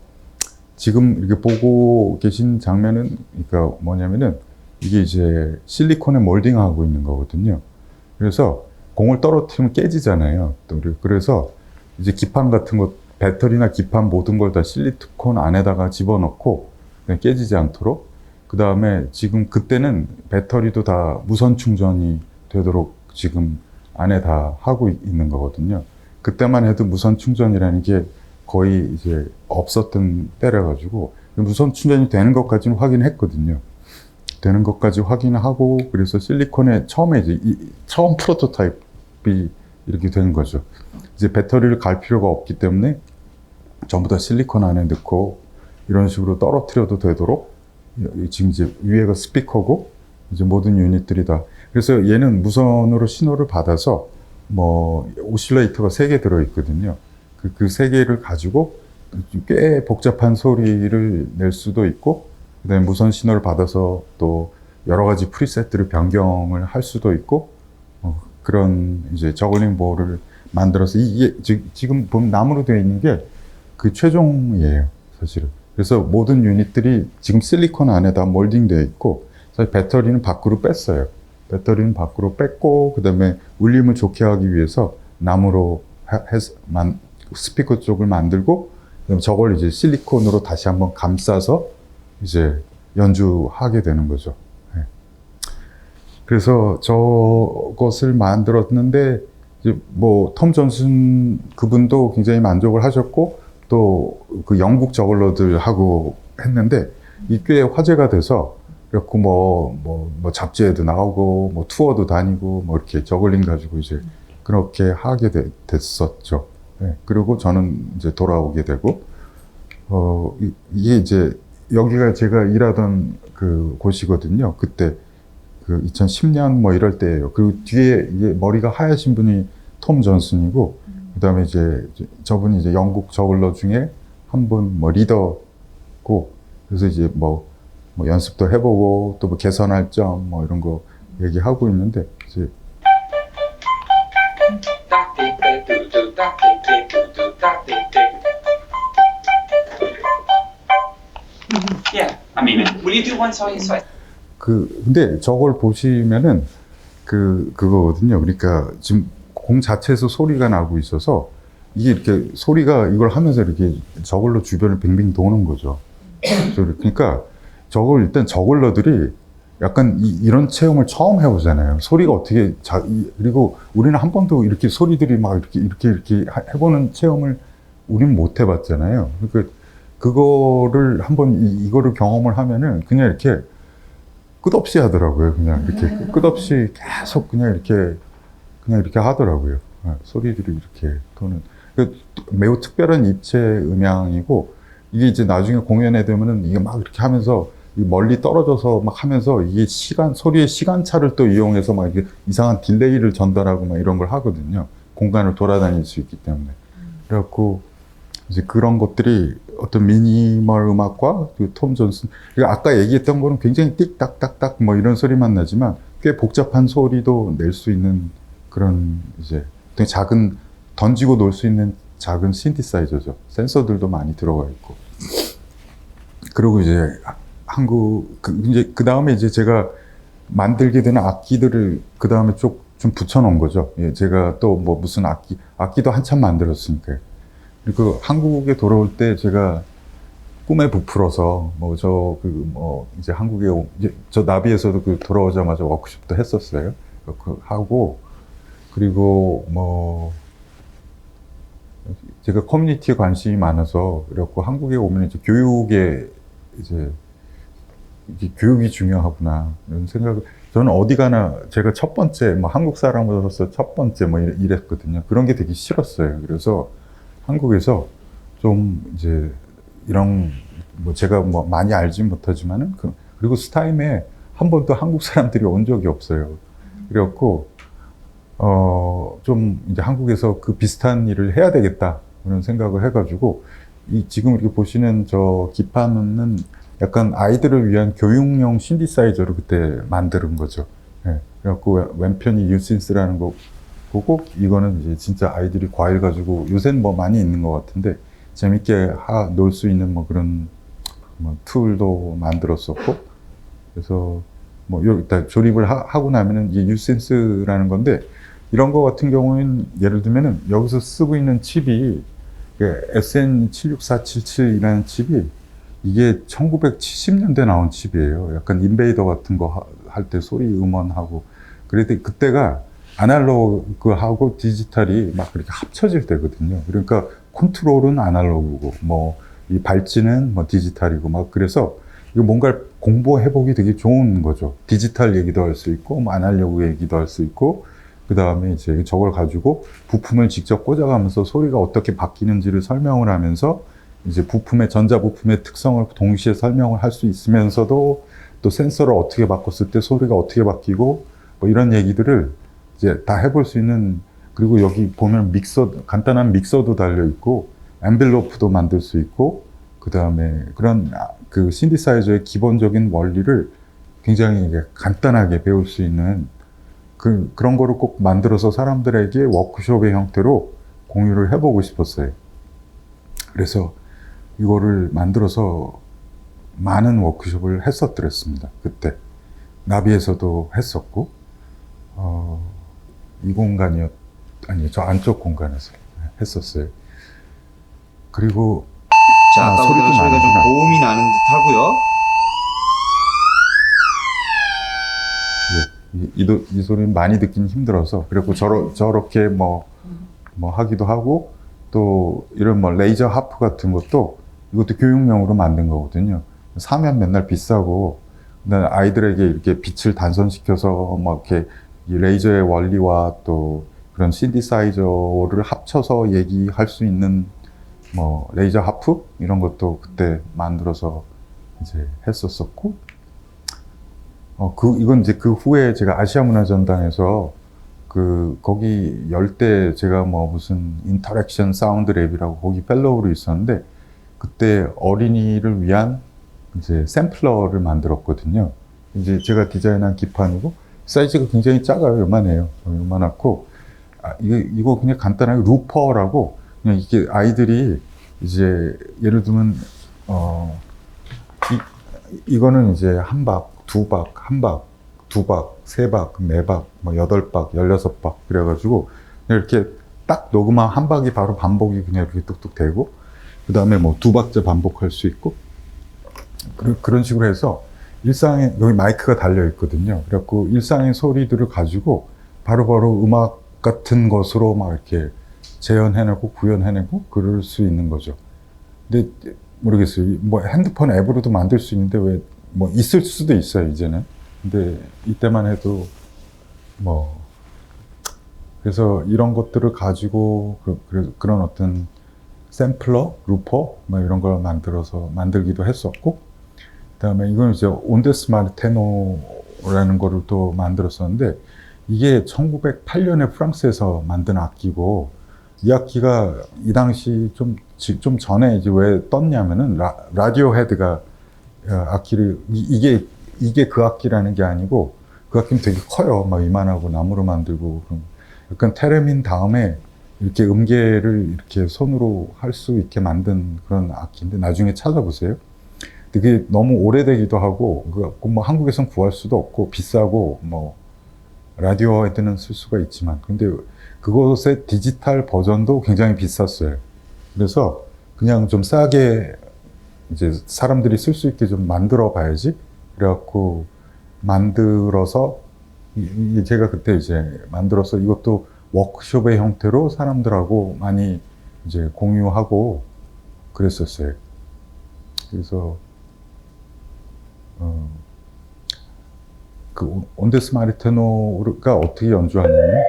지금 이렇게 보고 계신 장면은 그러니까 뭐냐면은 이게 이제 실리콘에 몰딩하고 있는 거거든요. 그래서 공을 떨어뜨리면 깨지잖아요. 그래서 이제 기판 같은 거 배터리나 기판 모든 걸 다 실리콘 안에다가 집어넣고 깨지지 않도록 그 다음에 지금 그때는 배터리도 다 무선 충전이 되도록 지금 안에 다 하고 있는 거거든요. 그때만 해도 무선 충전이라는 게 거의 이제 없었던 때라 가지고 무선 충전이 되는 것까지는 확인했거든요. 되는 것까지 확인하고 그래서 실리콘에 처음에 이제 처음 프로토타입이 이렇게 된 거죠. 이제 배터리를 갈 필요가 없기 때문에 전부 다 실리콘 안에 넣고 이런 식으로 떨어뜨려도 되도록 지금 이제 위에가 스피커고 이제 모든 유닛들이 다 그래서 얘는 무선으로 신호를 받아서 뭐 오실레이터가 3개 들어있거든요. 그 3개를 가지고 꽤 복잡한 소리를 낼 수도 있고 그다음에 무선 신호를 받아서 또 여러 가지 프리셋들을 변경을 할 수도 있고 그런 이제 저글링 보호를 만들어서 이게 지금 보면 나무로 되어 있는 게 그 최종이에요, 사실은. 그래서 모든 유닛들이 지금 실리콘 안에다 몰딩되어 있고 사실 배터리는 밖으로 뺐어요. 배터리는 밖으로 뺐고 그다음에 울림을 좋게 하기 위해서 나무로 스피커 쪽을 만들고 그다음에 저걸 이제 실리콘으로 다시 한번 감싸서 이제 연주하게 되는 거죠. 네. 그래서 저것을 만들었는데 이제 뭐 톰 존슨 그분도 굉장히 만족을 하셨고 또 그 영국 저글러들하고 했는데 이 꽤 화제가 돼서 그렇고 뭐 잡지에도 나오고 뭐 투어도 다니고 뭐 이렇게 저글링 가지고 이제 그렇게 하게 됐었죠. 네. 그리고 저는 이제 돌아오게 되고 이게 이제 여기가 제가 일하던 그 곳이거든요. 그때 그 2010년 뭐 이럴 때예요. 그리고 뒤에 이게 머리가 하얗신 분이 톰 존슨이고 그다음에 이제 저분이 이제 영국 저글러 중에 한 분 뭐 리더고 그래서 이제 뭐 연습도 해보고 또 뭐 개선할 점 뭐 이런 거 얘기하고 있는데 이제 Yeah, I mean, will you do one song inside? 근데 저걸 보시면은 그거거든요. 그러니까 지금 공 자체에서 소리가 나고 있어서 이게 이렇게 소리가 이걸 하면서 이렇게 저글러 주변을 빙빙 도는 거죠. 그러니까 일단 저글러들이 약간 이런 체험을 처음 해보잖아요. 소리가 어떻게 그리고 우리는 한 번도 이렇게 소리들이 막 이렇게 해보는 체험을 우리는 못 해봤잖아요. 그러니까 그거를 한번 이거를 경험을 하면은 그냥 이렇게 끝없이 하더라고요. 그냥 이렇게 끝없이 계속 그냥 이렇게 하더라고요. 소리들이 이렇게 도는. 매우 특별한 입체 음향이고 이게 이제 나중에 공연에 되면은 이게 막 이렇게 하면서 멀리 떨어져서 막 하면서 이게 소리의 시간차를 또 이용해서 막 이게 이상한 딜레이를 전달하고 막 이런 걸 하거든요. 공간을 돌아다닐 수 있기 때문에. 그래갖고 이제 그런 것들이 어떤 미니멀 음악과 그 톰 존슨, 아까 얘기했던 거는 굉장히 띡딱딱딱 뭐 이런 소리만 나지만 꽤 복잡한 소리도 낼 수 있는 그런 이제 되게 작은 던지고 놀 수 있는 작은 신디사이저죠. 센서들도 많이 들어가 있고. 그리고 이제 이제 그 다음에 이제 제가 만들게 되는 악기들을 그 다음에 좀 붙여놓은 거죠. 예, 제가 또 뭐 무슨 악기도 한참 만들었으니까요. 그리고 한국에 돌아올 때 제가 꿈에 부풀어서 이제 한국에 저 나비에서도 돌아오자마자 워크숍도 했었어요. 하고 그리고 뭐 제가 커뮤니티에 관심이 많아서 그래갖고 한국에 오면 이제 교육이 중요하구나 이런 생각을 저는 어디 가나 제가 첫 번째, 뭐 한국 사람으로서 첫 번째 뭐 이랬거든요. 그런 게 되게 싫었어요. 그래서 한국에서 좀 이제 이런 뭐 제가 뭐 많이 알진 못하지만은 그리고 스타임에 한 번도 한국 사람들이 온 적이 없어요. 그래갖고 좀 이제 한국에서 그 비슷한 일을 해야 되겠다 그런 생각을 해가지고 지금 이렇게 보시는 저 기판은 약간 아이들을 위한 교육용 신디사이저를 그때 만드는 거죠. 예. 그래갖고 왼편이 유신스라는 거고 이거는 이제 진짜 아이들이 과일 가지고 요새는 뭐 많이 있는 것 같은데 재밌게 놀 수 있는 뭐 그런 뭐 툴도 만들었었고 그래서 뭐 일단 조립을 하고 나면은 이게 유센스라는 건데 이런 거 같은 경우는 예를 들면은 여기서 쓰고 있는 칩이 SN76477이라는 칩이 이게 1970년대 나온 칩이에요. 약간 인베이더 같은 거 할 때 소리 음원하고 그랬더니 그때가 아날로그하고 디지털이 막 그렇게 합쳐질 때거든요. 그러니까 컨트롤은 아날로그고 뭐 이 발찌는 뭐 디지털이고 막 그래서 이거 뭔가를 공부해보기 되게 좋은 거죠. 디지털 얘기도 할 수 있고 뭐 아날로그 얘기도 할 수 있고 그 다음에 이제 저걸 가지고 부품을 직접 꽂아가면서 소리가 어떻게 바뀌는지를 설명을 하면서 이제 전자 부품의 특성을 동시에 설명을 할 수 있으면서도 또 센서를 어떻게 바꿨을 때 소리가 어떻게 바뀌고 뭐 이런 얘기들을 이제 다 해볼 수 있는 그리고 여기 보면 간단한 믹서도 달려 있고 앰빌로프도 만들 수 있고 그 다음에 그런 그 신디사이저의 기본적인 원리를 굉장히 간단하게 배울 수 있는 그런 거를 꼭 만들어서 사람들에게 워크숍의 형태로 공유를 해보고 싶었어요. 그래서 이거를 만들어서 많은 워크숍을 했었더랬습니다. 그때 나비에서도 했었고 이 공간이요 아니 저 안쪽 공간에서 했었어요. 그리고 자, 아까보다 소리도 소리가 좀 나는구나. 고음이 나는 듯 하고요. 이 소리는 많이 듣기는 힘들어서 그리고 저렇게 뭐 하기도 하고 또 이런 뭐 레이저 하프 같은 것도 이것도 교육용으로 만든 거거든요. 사면 맨날 비싸고 아이들에게 이렇게 빛을 단선시켜서 막 이렇게 이 레이저의 원리와 또 그런 신디사이저를 합쳐서 얘기할 수 있는 뭐 레이저 하프 이런 것도 그때 만들어서 이제 했었었고 이건 이제 그 후에 제가 아시아 문화전당에서 거기 열 때 제가 뭐 무슨 인터랙션 사운드 랩이라고 거기 펠로우로 있었는데 그때 어린이를 위한 이제 샘플러를 만들었거든요. 이제 제가 디자인한 기판이고 사이즈가 굉장히 작아요. 요만해요. 요만하고 이거 그냥 간단하게 루퍼라고 그냥 이게 아이들이 이제 예를 들면 이거는 이제 한 박, 두 박, 한 박, 두 박, 세 박, 네 박, 뭐 8박, 16박 그래가지고 이렇게 딱 녹음한 한 박이 바로 반복이 그냥 이렇게 뚝뚝 되고 그 다음에 뭐 두 박째 반복할 수 있고 그런 식으로 해서 일상에 여기 마이크가 달려 있거든요. 그래갖고 일상의 소리들을 가지고 바로바로 음악 같은 것으로 막 이렇게 재현해내고 구현해내고 그럴 수 있는 거죠. 근데 모르겠어요. 뭐 핸드폰 앱으로도 만들 수 있는데 왜 뭐 있을 수도 있어요 이제는. 근데 이때만 해도 뭐 그래서 이런 것들을 가지고 그런 어떤 샘플러, 루퍼 뭐 이런 걸 만들기도 했었고 그다음에 이건 이제 온데스마르 테노라는 거를 또 만들었었는데 이게 1908년에 프랑스에서 만든 악기고 이 악기가 이 당시 좀 전에 이제 왜 떴냐면은 라디오 헤드가 악기를 이게 그 악기라는 게 아니고 그 악기는 되게 커요. 막 이만하고 나무로 만들고 약간 테레민 다음에 이렇게 음계를 이렇게 손으로 할 수 있게 만든 그런 악기인데 나중에 찾아보세요. 근데 그게 너무 오래되기도 하고 뭐 한국에선 구할 수도 없고 비싸고 뭐 라디오 헤드는 쓸 수가 있지만 근데 그것의 디지털 버전도 굉장히 비쌌어요. 그래서 그냥 좀 싸게 이제 사람들이 쓸 수 있게 좀 만들어 봐야지. 그래갖고 만들어서 제가 그때 이제 만들어서 이것도 워크숍의 형태로 사람들하고 많이 이제 공유하고 그랬었어요. 그래서 그 온데스 마리테노가 어떻게 연주하냐면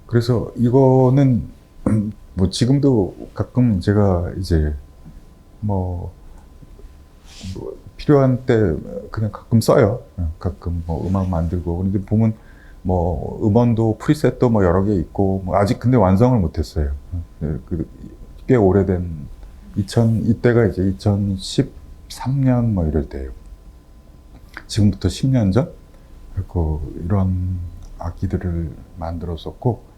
그래서 이거는 뭐 지금도 가끔 제가 이제 뭐 필요한 때 그냥 가끔 써요. 가끔 뭐 음악 만들고. 그런데 보면 뭐 음원도 프리셋도 뭐 여러 개 있고 뭐 아직 근데 완성을 못했어요. 꽤 오래된 이때가 이제 2013년 뭐 이럴 때예요. 지금부터 10년 전. 그리고 이런 악기들을 만들었었고.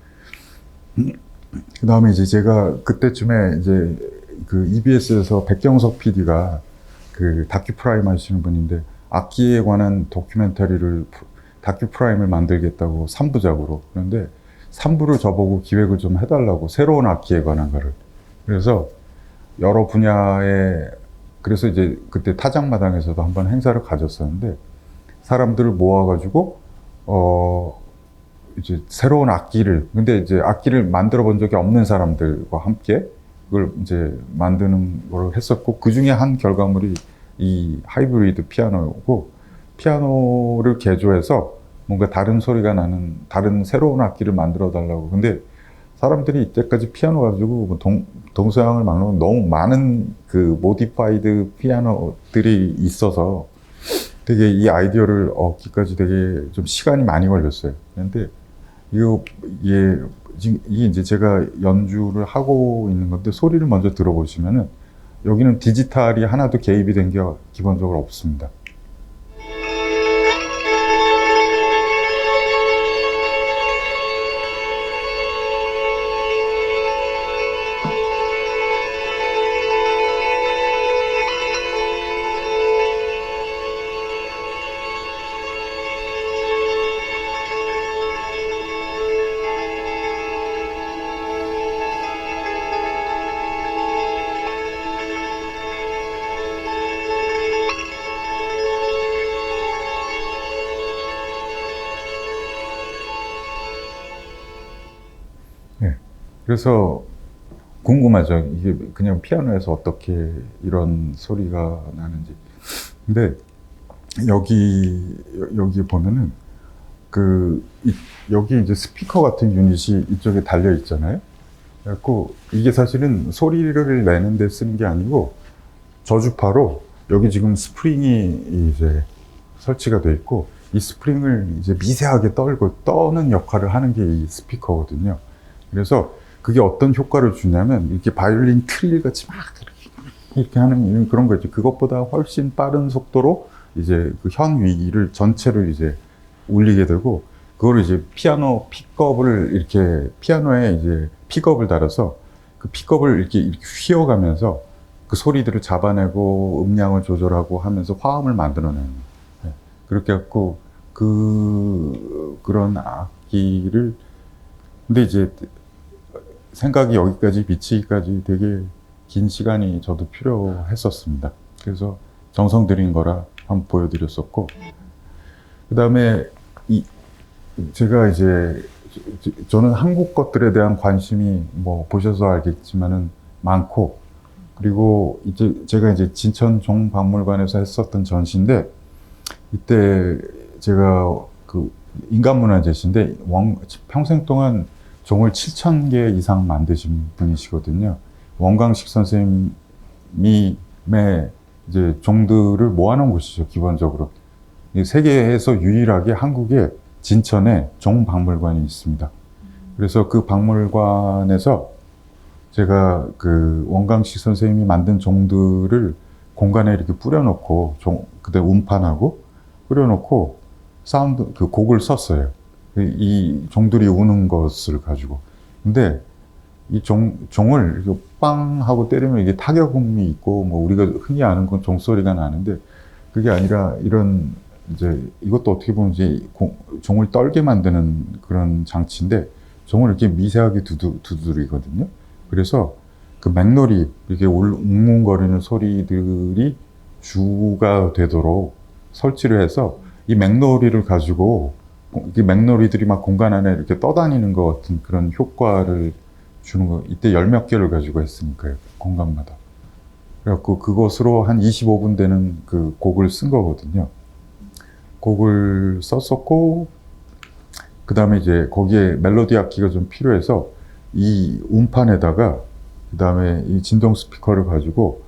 그 다음에 이제 제가 그때쯤에 이제 그 EBS에서 백경석 PD가 그 다큐프라임 하시는 분인데 악기에 관한 다큐프라임을 만들겠다고 3부작으로. 그런데 3부를 저보고 기획을 좀 해달라고 새로운 악기에 관한 거를. 그래서 여러 분야에 그래서 이제 그때 타작마당에서도 한번 행사를 가졌었는데 사람들을 모아가지고 이제 새로운 악기를, 근데 이제 악기를 만들어 본 적이 없는 사람들과 함께 그걸 이제 만드는 걸 했었고, 그 중에 한 결과물이 이 하이브리드 피아노고, 피아노를 개조해서 뭔가 다른 소리가 나는 다른 새로운 악기를 만들어 달라고. 근데 사람들이 이때까지 피아노 가지고 뭐 동서양을 막론하고 너무 많은 그 모디파이드 피아노들이 있어서 되게 이 아이디어를 얻기까지 되게 좀 시간이 많이 걸렸어요. 그런데 이게 이제 제가 연주를 하고 있는 건데 소리를 먼저 들어보시면은 여기는 디지털이 하나도 개입이 된 게 기본적으로 없습니다. 그래서 궁금하죠. 이게 그냥 피아노에서 어떻게 이런 소리가 나는지. 근데 여기 보면은 여기 이제 스피커 같은 유닛이 이쪽에 달려 있잖아요. 그래갖고 이게 사실은 소리를 내는 데 쓰는 게 아니고 저주파로 여기 지금 스프링이 이제 설치가 돼 있고 이 스프링을 이제 미세하게 떠는 역할을 하는 게 이 스피커거든요. 그래서 그게 어떤 효과를 주냐면 이렇게 바이올린 트릴 같이 막 이렇게 하는 그런 거죠. 그것보다 훨씬 빠른 속도로 이제 그 현위를 전체를 이제 울리게 되고 그거를 이제 피아노 픽업을 이렇게 피아노에 이제 픽업을 달아서 그 픽업을 이렇게 휘어가면서 그 소리들을 잡아내고 음량을 조절하고 하면서 화음을 만들어내는 거예요. 그렇게 해갖고 그런 악기를 근데 이제 생각이 여기까지 미치기까지 되게 긴 시간이 저도 필요했었습니다. 그래서 정성 들인 거라 한번 보여드렸었고, 그 다음에 제가 이제 저는 한국 것들에 대한 관심이 뭐 보셔서 알겠지만은 많고, 그리고 이제 제가 이제 진천 종박물관에서 했었던 전시인데 이때 제가 그 인간문화재시인데 평생 동안 종을 7,000개 이상 만드신 분이시거든요. 원광식 선생님이 이제 종들을 모아놓은 곳이죠, 기본적으로. 세계에서 유일하게 한국에 진천에 종박물관이 있습니다. 그래서 그 박물관에서 제가 그 원광식 선생님이 만든 종들을 공간에 이렇게 뿌려놓고, 그때 운판하고 뿌려놓고 그 곡을 썼어요. 이 종들이 우는 것을 가지고. 근데 이 종을 이렇게 빵 하고 때리면 이게 타격음이 있고, 뭐 우리가 흔히 아는 건 종소리가 나는데, 그게 아니라 이런 이제 이것도 어떻게 보면 이제 종을 떨게 만드는 그런 장치인데 종을 이렇게 미세하게 두드리거든요. 그래서 그 맥놀이 이렇게 웅웅거리는 소리들이 주가 되도록 설치를 해서 이 맥놀이를 가지고 이 맥놀이들이 막 공간 안에 이렇게 떠다니는 것 같은 그런 효과를 주는 거. 이때 열 몇 개를 가지고 했으니까요. 공간마다. 그래갖고 그것으로 한 25분 되는 그 곡을 쓴 거거든요. 곡을 썼었고, 그 다음에 이제 거기에 멜로디 악기가 좀 필요해서 이 음판에다가 그 다음에 이 진동 스피커를 가지고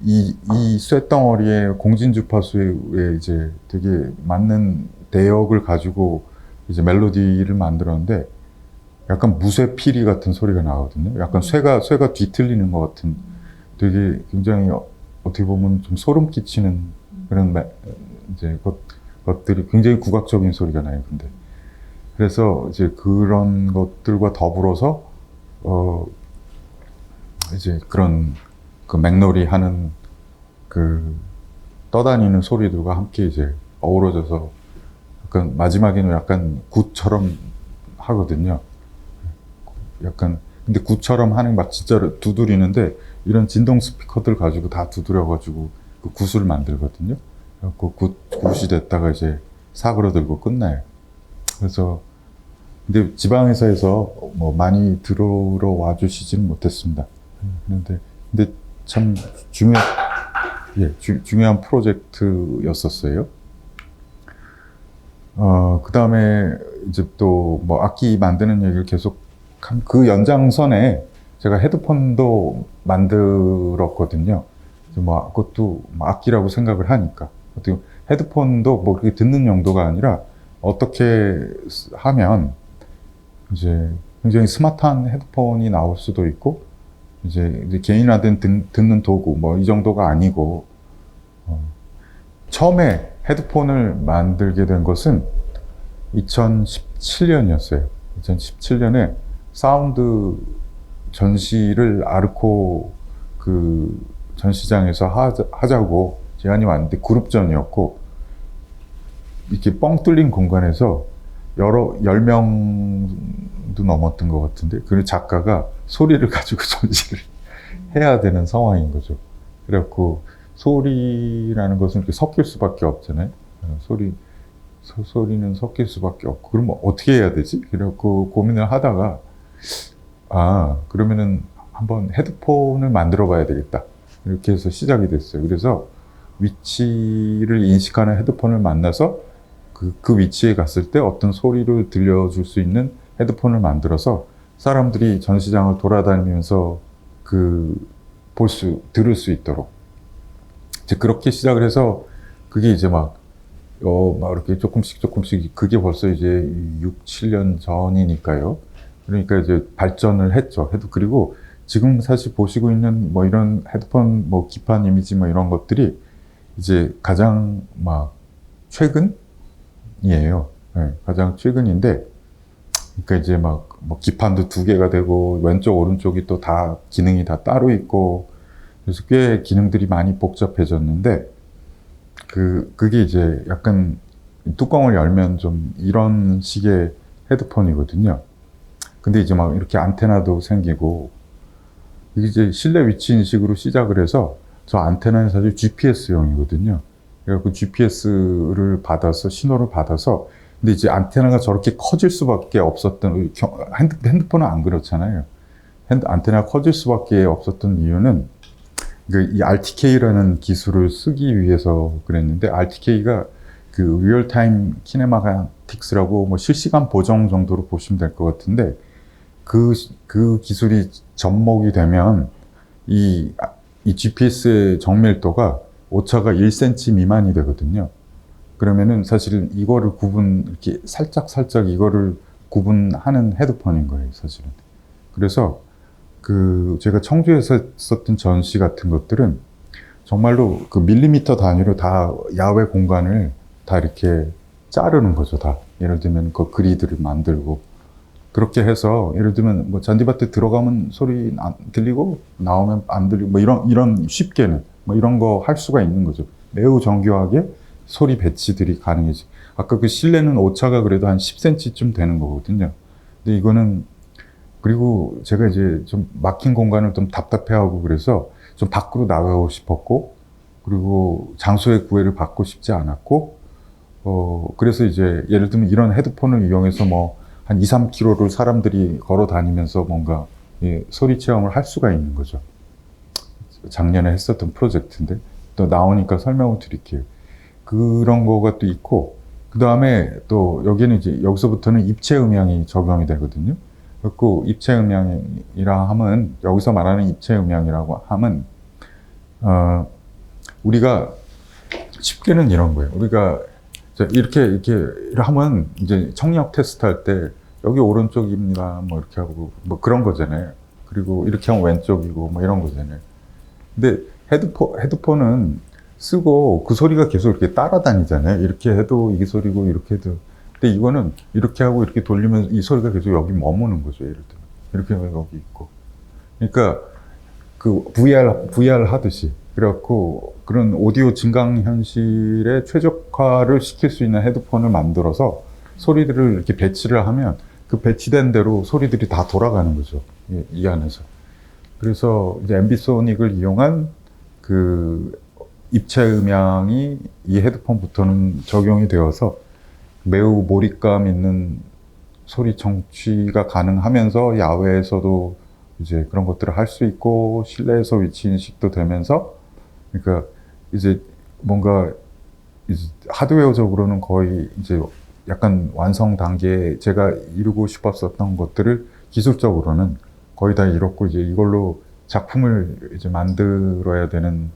이 쇳덩어리에 공진주파수에 이제 되게 맞는 대역을 가지고 이제 멜로디를 만들었는데 약간 무쇠 피리 같은 소리가 나거든요. 약간 쇠가 뒤틀리는 것 같은 되게 굉장히 어떻게 보면 좀 소름 끼치는 그런 이제 것들이 굉장히 국악적인 소리가 나요. 근데 그래서 이제 그런 것들과 더불어서 이제 그런 그 맥놀이 하는 그 떠다니는 소리들과 함께 이제 어우러져서 약간 마지막에는 약간 굿처럼 하거든요. 약간 근데 굿처럼 하는 막 진짜로 두드리는데 이런 진동 스피커들 가지고 다 두드려가지고 그 굿을 만들거든요. 그 굿이 됐다가 이제 사그러들고 끝나요. 그래서 근데 지방에서 해서 뭐 많이 들어러 와주시지는 못했습니다. 근데 참 중요한 프로젝트였었어요. 그 다음에 이제 또 뭐 악기 만드는 얘기를 계속 한 그 연장선에 제가 헤드폰도 만들었거든요. 뭐 그것도 뭐 악기라고 생각을 하니까. 어떻게 헤드폰도 뭐 그렇게 듣는 용도가 아니라 어떻게 하면 이제 굉장히 스마트한 헤드폰이 나올 수도 있고 이제 개인화된 듣는 도구 뭐 이 정도가 아니고 처음에 헤드폰을 만들게 된 것은 2017년이었어요. 2017년에 사운드 전시를 아르코 그 전시장에서 하자고 제안이 왔는데 그룹전이었고 이렇게 뻥 뚫린 공간에서 10명도 넘었던 것 같은데 그 작가가 소리를 가지고 전시를 해야 되는 상황인 거죠. 그래갖고 소리라는 것은 이렇게 섞일 수밖에 없잖아요. 소리는 섞일 수밖에 없고 그럼 어떻게 해야 되지? 그래갖고 고민을 하다가 그러면은 한번 헤드폰을 만들어 봐야 되겠다. 이렇게 해서 시작이 됐어요. 그래서 위치를 인식하는 헤드폰을 만나서 그 위치에 갔을 때 어떤 소리를 들려줄 수 있는 헤드폰을 만들어서 사람들이 전시장을 돌아다니면서 들을 수 있도록. 이제 그렇게 시작을 해서 그게 이제 막 이렇게 조금씩 그게 벌써 이제 6, 7년 전이니까요. 그러니까 이제 발전을 했죠. 그리고 지금 사실 보시고 있는 뭐 이런 헤드폰, 뭐 기판 이미지 뭐 이런 것들이 이제 가장 막 최근이에요. 네, 가장 최근인데, 그러니까 이제 막 뭐 기판도 2개가 되고 왼쪽 오른쪽이 또 다 기능이 다 따로 있고 그래서 꽤 기능들이 많이 복잡해졌는데 그게 이제 약간 뚜껑을 열면 좀 이런 식의 헤드폰이거든요. 근데 이제 막 이렇게 안테나도 생기고 이게 이제 실내 위치 인식으로 시작을 해서 저 안테나는 사실 GPS용이거든요. 그래갖고 GPS를 받아서 신호를 받아서 근데 이제 안테나가 저렇게 커질 수밖에 없었던 핸드폰은 안 그렇잖아요. 안테나가 커질 수밖에 없었던 이유는 이 RTK라는 기술을 쓰기 위해서 그랬는데 RTK가 그 리얼타임 키네마틱스라고 뭐 실시간 보정 정도로 보시면 될 것 같은데 그 기술이 접목이 되면 이 GPS의 정밀도가 오차가 1cm 미만이 되거든요. 그러면은 사실은 이거를 이렇게 살짝 이거를 구분하는 헤드폰인 거예요, 사실은. 그래서 제가 청주에서 썼던 전시 같은 것들은 정말로 그 밀리미터 단위로 다 야외 공간을 다 이렇게 자르는 거죠, 다. 예를 들면 그 그리드를 만들고. 그렇게 해서 예를 들면 뭐 잔디밭에 들어가면 소리 안 들리고 나오면 안 들리고 뭐 이런 쉽게는 뭐 이런 거 할 수가 있는 거죠. 매우 정교하게 소리 배치들이 가능해지. 아까 그 실내는 오차가 그래도 한 10cm쯤 되는 거거든요. 근데 이거는 그리고 제가 이제 좀 막힌 공간을 좀 답답해하고 그래서 좀 밖으로 나가고 싶었고 그리고 장소의 구애를 받고 싶지 않았고 그래서 이제 예를 들면 이런 헤드폰을 이용해서 뭐 한 2, 3km를 사람들이 걸어 다니면서 뭔가 소리 체험을 할 수가 있는 거죠. 작년에 했었던 프로젝트인데 또 나오니까 설명을 드릴게요. 그런 거가 또 있고 그 다음에 또 여기는 이제 여기서부터는 입체 음향이 적용이 되거든요. 그리고 입체 음향이라 하면 여기서 말하는 입체 음향이라고 하면 우리가 쉽게는 이런 거예요. 우리가 이렇게 하면 이제 청력 테스트 할 때 여기 오른쪽입니다. 뭐 이렇게 하고 뭐 그런 거잖아요. 그리고 이렇게 하면 왼쪽이고 뭐 이런 거잖아요. 근데 헤드폰은 쓰고 그 소리가 계속 이렇게 따라다니잖아요. 이렇게 해도 이 소리고 이렇게 해도. 근데 이거는 이렇게 하고 이렇게 돌리면 이 소리가 계속 여기 머무는 거죠. 예를 들면. 이렇게 하면 여기 있고. 그러니까 그 VR 하듯이. 그래갖고 그런 오디오 증강현실에 최적화를 시킬 수 있는 헤드폰을 만들어서 소리들을 이렇게 배치를 하면 그 배치된 대로 소리들이 다 돌아가는 거죠. 이 안에서. 그래서 이제 앰비소닉을 이용한 그 입체 음향이 이 헤드폰부터는 적용이 되어서 매우 몰입감 있는 소리 청취가 가능하면서 야외에서도 이제 그런 것들을 할 수 있고 실내에서 위치 인식도 되면서 그러니까 이제 뭔가 이제 하드웨어적으로는 거의 이제 약간 완성 단계에 제가 이루고 싶었었던 것들을 기술적으로는 거의 다 이뤘고 이제 이걸로 작품을 이제 만들어야 되는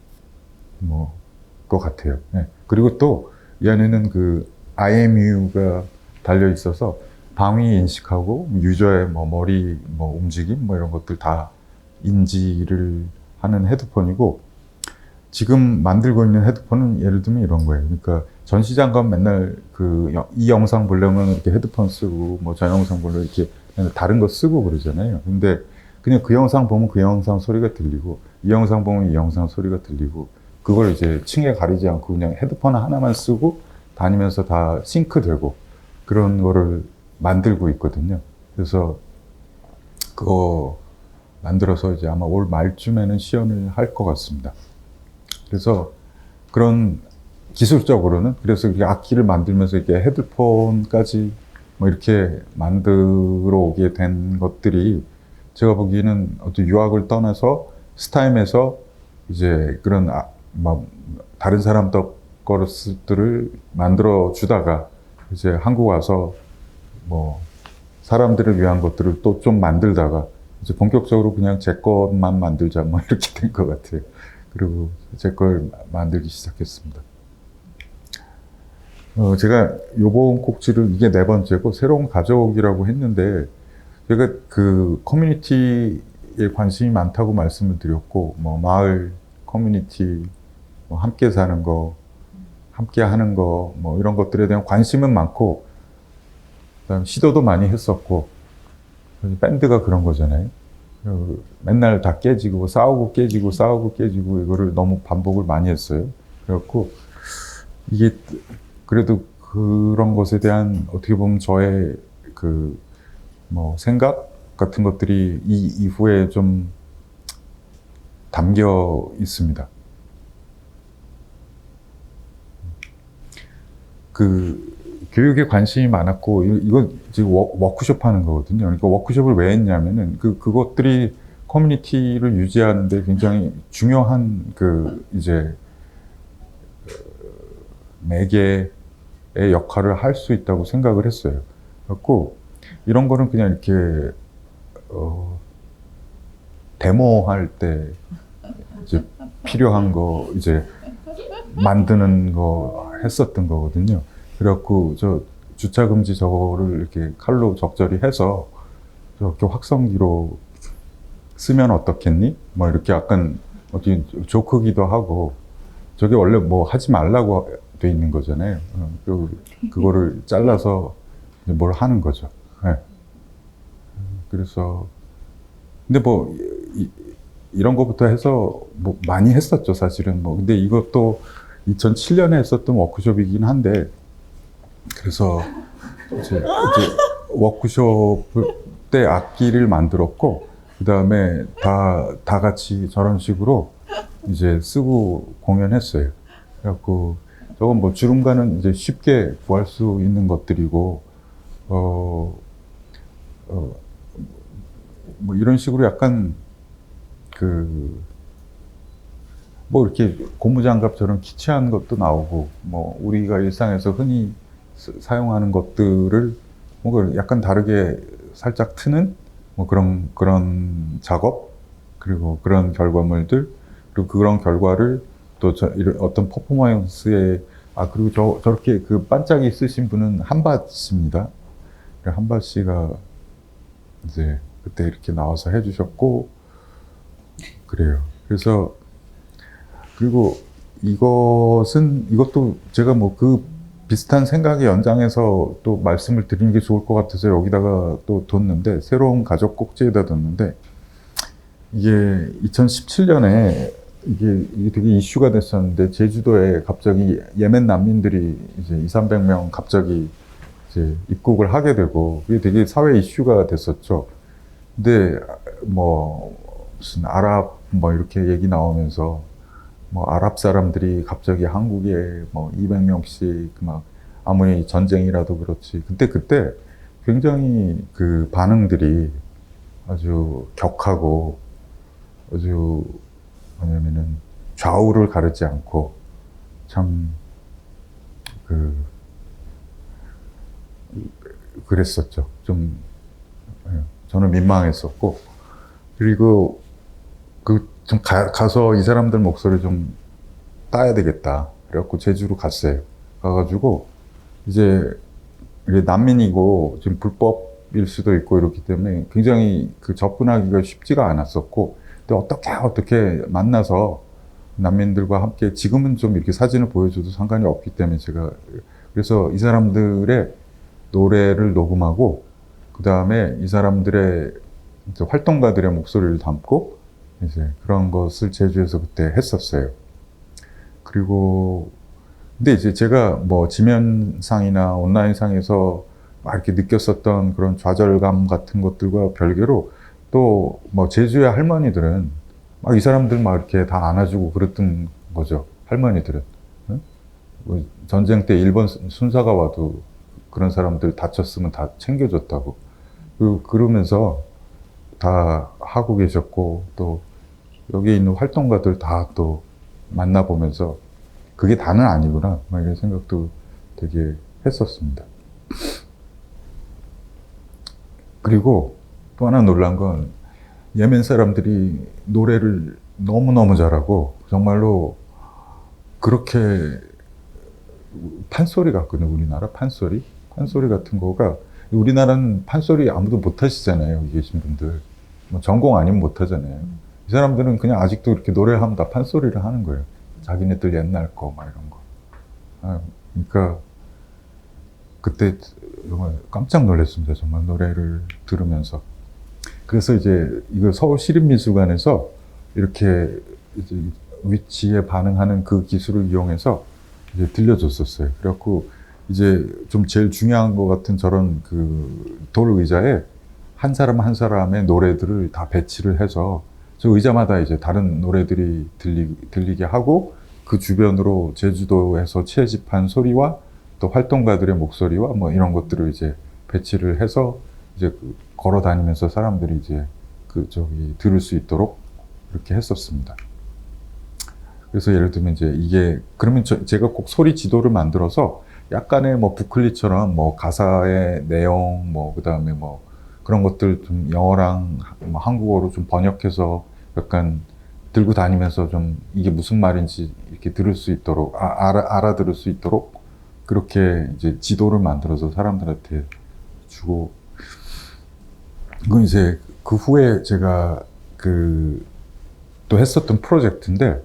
뭐 것 같아요. 네. 그리고 또 이 안에는 그 IMU가 달려 있어서 방위 인식하고 유저의 뭐 머리 뭐 움직임 뭐 이런 것들 다 인지를 하는 헤드폰이고 지금 만들고 있는 헤드폰은 예를 들면 이런 거예요. 그러니까 전시장 가면 맨날 이 영상 보려면 이렇게 헤드폰 쓰고 뭐 저 영상 보려면 이렇게 다른 거 쓰고 그러잖아요. 근데 그냥 그 영상 보면 그 영상 소리가 들리고 이 영상 보면 이 영상 소리가 들리고 그걸 이제 층에 가리지 않고 그냥 헤드폰 하나만 쓰고 다니면서 다 싱크되고 그런 거를 만들고 있거든요. 그래서 그거 만들어서 이제 아마 올 말쯤에는 시연을 할 것 같습니다. 그래서 그런 기술적으로는 그래서 이렇게 악기를 만들면서 이렇게 헤드폰까지 뭐 이렇게 만들어 오게 된 것들이 제가 보기에는 어떤 유학을 떠나서 스타임에서 이제 그런 뭐 다른 사람 것들을 만들어 주다가 이제 한국 와서 뭐 사람들을 위한 것들을 또 좀 만들다가 이제 본격적으로 그냥 제 것만 만들자 뭐 이렇게 된 것 같아요. 그리고 제 걸 만들기 시작했습니다. 제가 요번 꼭지를 이게 4번째고 새로운 가족이라고 했는데 제가 그 커뮤니티에 관심이 많다고 말씀을 드렸고 뭐 마을 커뮤니티 뭐 함께 사는 거 함께 하는 거 뭐 이런 것들에 대한 관심은 많고 그다음 시도도 많이 했었고 밴드가 그런 거잖아요. 맨날 다 깨지고 싸우고 깨지고 싸우고 깨지고 이거를 너무 반복을 많이 했어요. 그래갖고 이게 그래도 그런 것에 대한 어떻게 보면 저의 그 뭐 생각 같은 것들이 이 이후에 좀 담겨 있습니다. 그 교육에 관심이 많았고 이건 지금 워크숍 하는 거거든요. 그러니까 워크숍을 왜 했냐면은 그것들이 커뮤니티를 유지하는 데 굉장히 중요한 그 이제 매개의 역할을 할 수 있다고 생각을 했어요. 그래갖고 이런 거는 그냥 이렇게 데모할 때 이제 필요한 거 이제 만드는 거 했었던 거거든요. 그래갖고 저 주차금지 저거를 이렇게 칼로 적절히 해서 저렇게 확성기로 쓰면 어떻겠니? 뭐 이렇게 약간 어떻게 조크기도 하고 저게 원래 뭐 하지 말라고 돼 있는 거잖아요. 그거를 잘라서 뭘 하는 거죠. 네. 그래서 근데 뭐 이런 거부터 해서 뭐 많이 했었죠, 사실은. 뭐 근데 이것도 2007년에 했었던 워크숍이긴 한데, 그래서 이제 워크숍 때 악기를 만들었고, 그 다음에 다 같이 저런 식으로 이제 쓰고 공연했어요. 그래갖고, 저건 뭐 주름가는 이제 쉽게 구할 수 있는 것들이고, 뭐 이런 식으로 약간 뭐 이렇게 고무장갑처럼 키치한 것도 나오고, 뭐 우리가 일상에서 흔히 사용하는 것들을 뭔가 약간 다르게 살짝 트는 뭐 그런 작업, 그리고 그런 결과물들, 그리고 그런 결과를 또 어떤 퍼포먼스에, 그리고 저렇게 그 반짝이 쓰신 분은 한밭 씨입니다. 한밭 씨가 이제 그때 이렇게 나와서 해주셨고, 그래요. 그래서, 그리고 이것도 제가 뭐 그 비슷한 생각의 연장해서 또 말씀을 드리는 게 좋을 것 같아서 여기다가 또 뒀는데, 새로운 가족 꼭지에다 뒀는데, 이게 2017년에 이게 되게 이슈가 됐었는데, 제주도에 갑자기 예멘 난민들이 이제 200~300명 갑자기 이제 입국을 하게 되고, 그게 되게 사회 이슈가 됐었죠. 근데 뭐 무슨 아랍 뭐 이렇게 얘기 나오면서, 뭐 아랍 사람들이 갑자기 한국에 뭐 200명씩 막, 아무리 전쟁이라도 그렇지, 그때 굉장히 그 반응들이 아주 격하고, 아주 뭐냐면은 좌우를 가르지 않고 참 그랬었죠. 좀 저는 민망했었고, 그리고 좀 가서 이 사람들 목소리 좀 따야 되겠다. 그래갖고 제주로 갔어요. 가가지고 이제 난민이고 지금 불법일 수도 있고 이렇기 때문에 굉장히 접근하기가 쉽지가 않았었고, 근데 어떻게 만나서 난민들과 함께, 지금은 좀 이렇게 사진을 보여줘도 상관이 없기 때문에 제가, 그래서 이 사람들의 노래를 녹음하고, 그 다음에 이 사람들의 이제 활동가들의 목소리를 담고, 이제 그런 것을 제주에서 그때 했었어요. 그리고, 근데 이제 제가 뭐 지면상이나 온라인상에서 막 이렇게 느꼈었던 그런 좌절감 같은 것들과 별개로, 또 뭐 제주의 할머니들은 막 이 사람들 막 이렇게 다 안아주고 그랬던 거죠. 할머니들은. 응? 뭐 전쟁 때 일본 순사가 와도 그런 사람들 다쳤으면 다 챙겨줬다고. 그러면서 다 하고 계셨고, 또 여기 있는 활동가들 다 또 만나보면서 그게 다는 아니구나, 막 이런 생각도 되게 했었습니다. 그리고 또 하나 놀란 건, 예멘 사람들이 노래를 너무너무 잘하고, 정말로 그렇게 판소리 같거든요. 우리나라 판소리 같은 거가, 우리나라는 판소리 아무도 못 하시잖아요. 여기 계신 분들. 뭐 전공 아니면 못 하잖아요. 이 사람들은 그냥 아직도 이렇게 노래를 하면 다 판소리를 하는 거예요. 자기네들 옛날 거, 막 이런 거. 그러니까, 그때 정말 깜짝 놀랐습니다. 정말 노래를 들으면서. 그래서 이제 이거 서울시립미술관에서 이렇게 이제 위치에 반응하는 그 기술을 이용해서 이제 들려줬었어요. 그래갖고 이제 좀 제일 중요한 것 같은 저런 돌 의자에 한 사람 한 사람의 노래들을 다 배치를 해서, 저 의자마다 이제 다른 노래들이 들리게 하고, 그 주변으로 제주도에서 채집한 소리와 또 활동가들의 목소리와 뭐 이런 것들을 이제 배치를 해서, 이제 걸어 다니면서 사람들이 이제 들을 수 있도록 이렇게 했었습니다. 그래서 예를 들면 이제 이게, 그러면 제가 꼭 소리 지도를 만들어서 약간의 뭐 부클릿처럼 뭐 가사의 내용, 뭐 그 다음에 뭐 그런 것들 좀 영어랑 뭐 한국어로 좀 번역해서 약간 들고 다니면서 좀 이게 무슨 말인지 이렇게 들을 수 있도록, 알아들을 수 있도록 그렇게 이제 지도를 만들어서 사람들한테 주고, 이건 이제 그 후에 제가 또 했었던 프로젝트인데,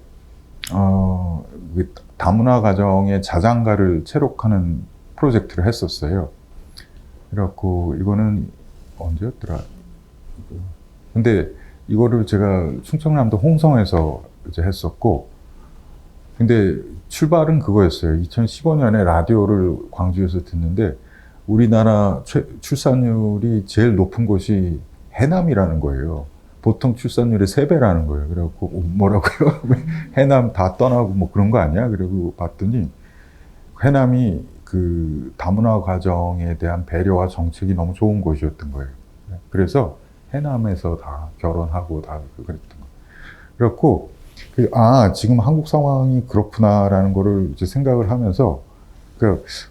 다문화 가정의 자장가를 채록하는 프로젝트를 했었어요. 그래갖고 이거는 언제였더라? 근데 이거를 제가 충청남도 홍성에서 이제 했었고, 근데 출발은 그거였어요. 2015년에 라디오를 광주에서 듣는데 우리나라 출산율이 제일 높은 곳이 해남이라는 거예요. 보통 출산율의 3배라는 거예요. 그래갖고 뭐라고요? 해남 다 떠나고 뭐 그런 거 아니야? 그리고 봤더니 해남이 그 다문화 가정에 대한 배려와 정책이 너무 좋은 곳이었던 거예요. 그래서 해남에서 다 결혼하고 다 그랬던 거예요. 그래갖고 지금 한국 상황이 그렇구나라는 거를 이제 생각을 하면서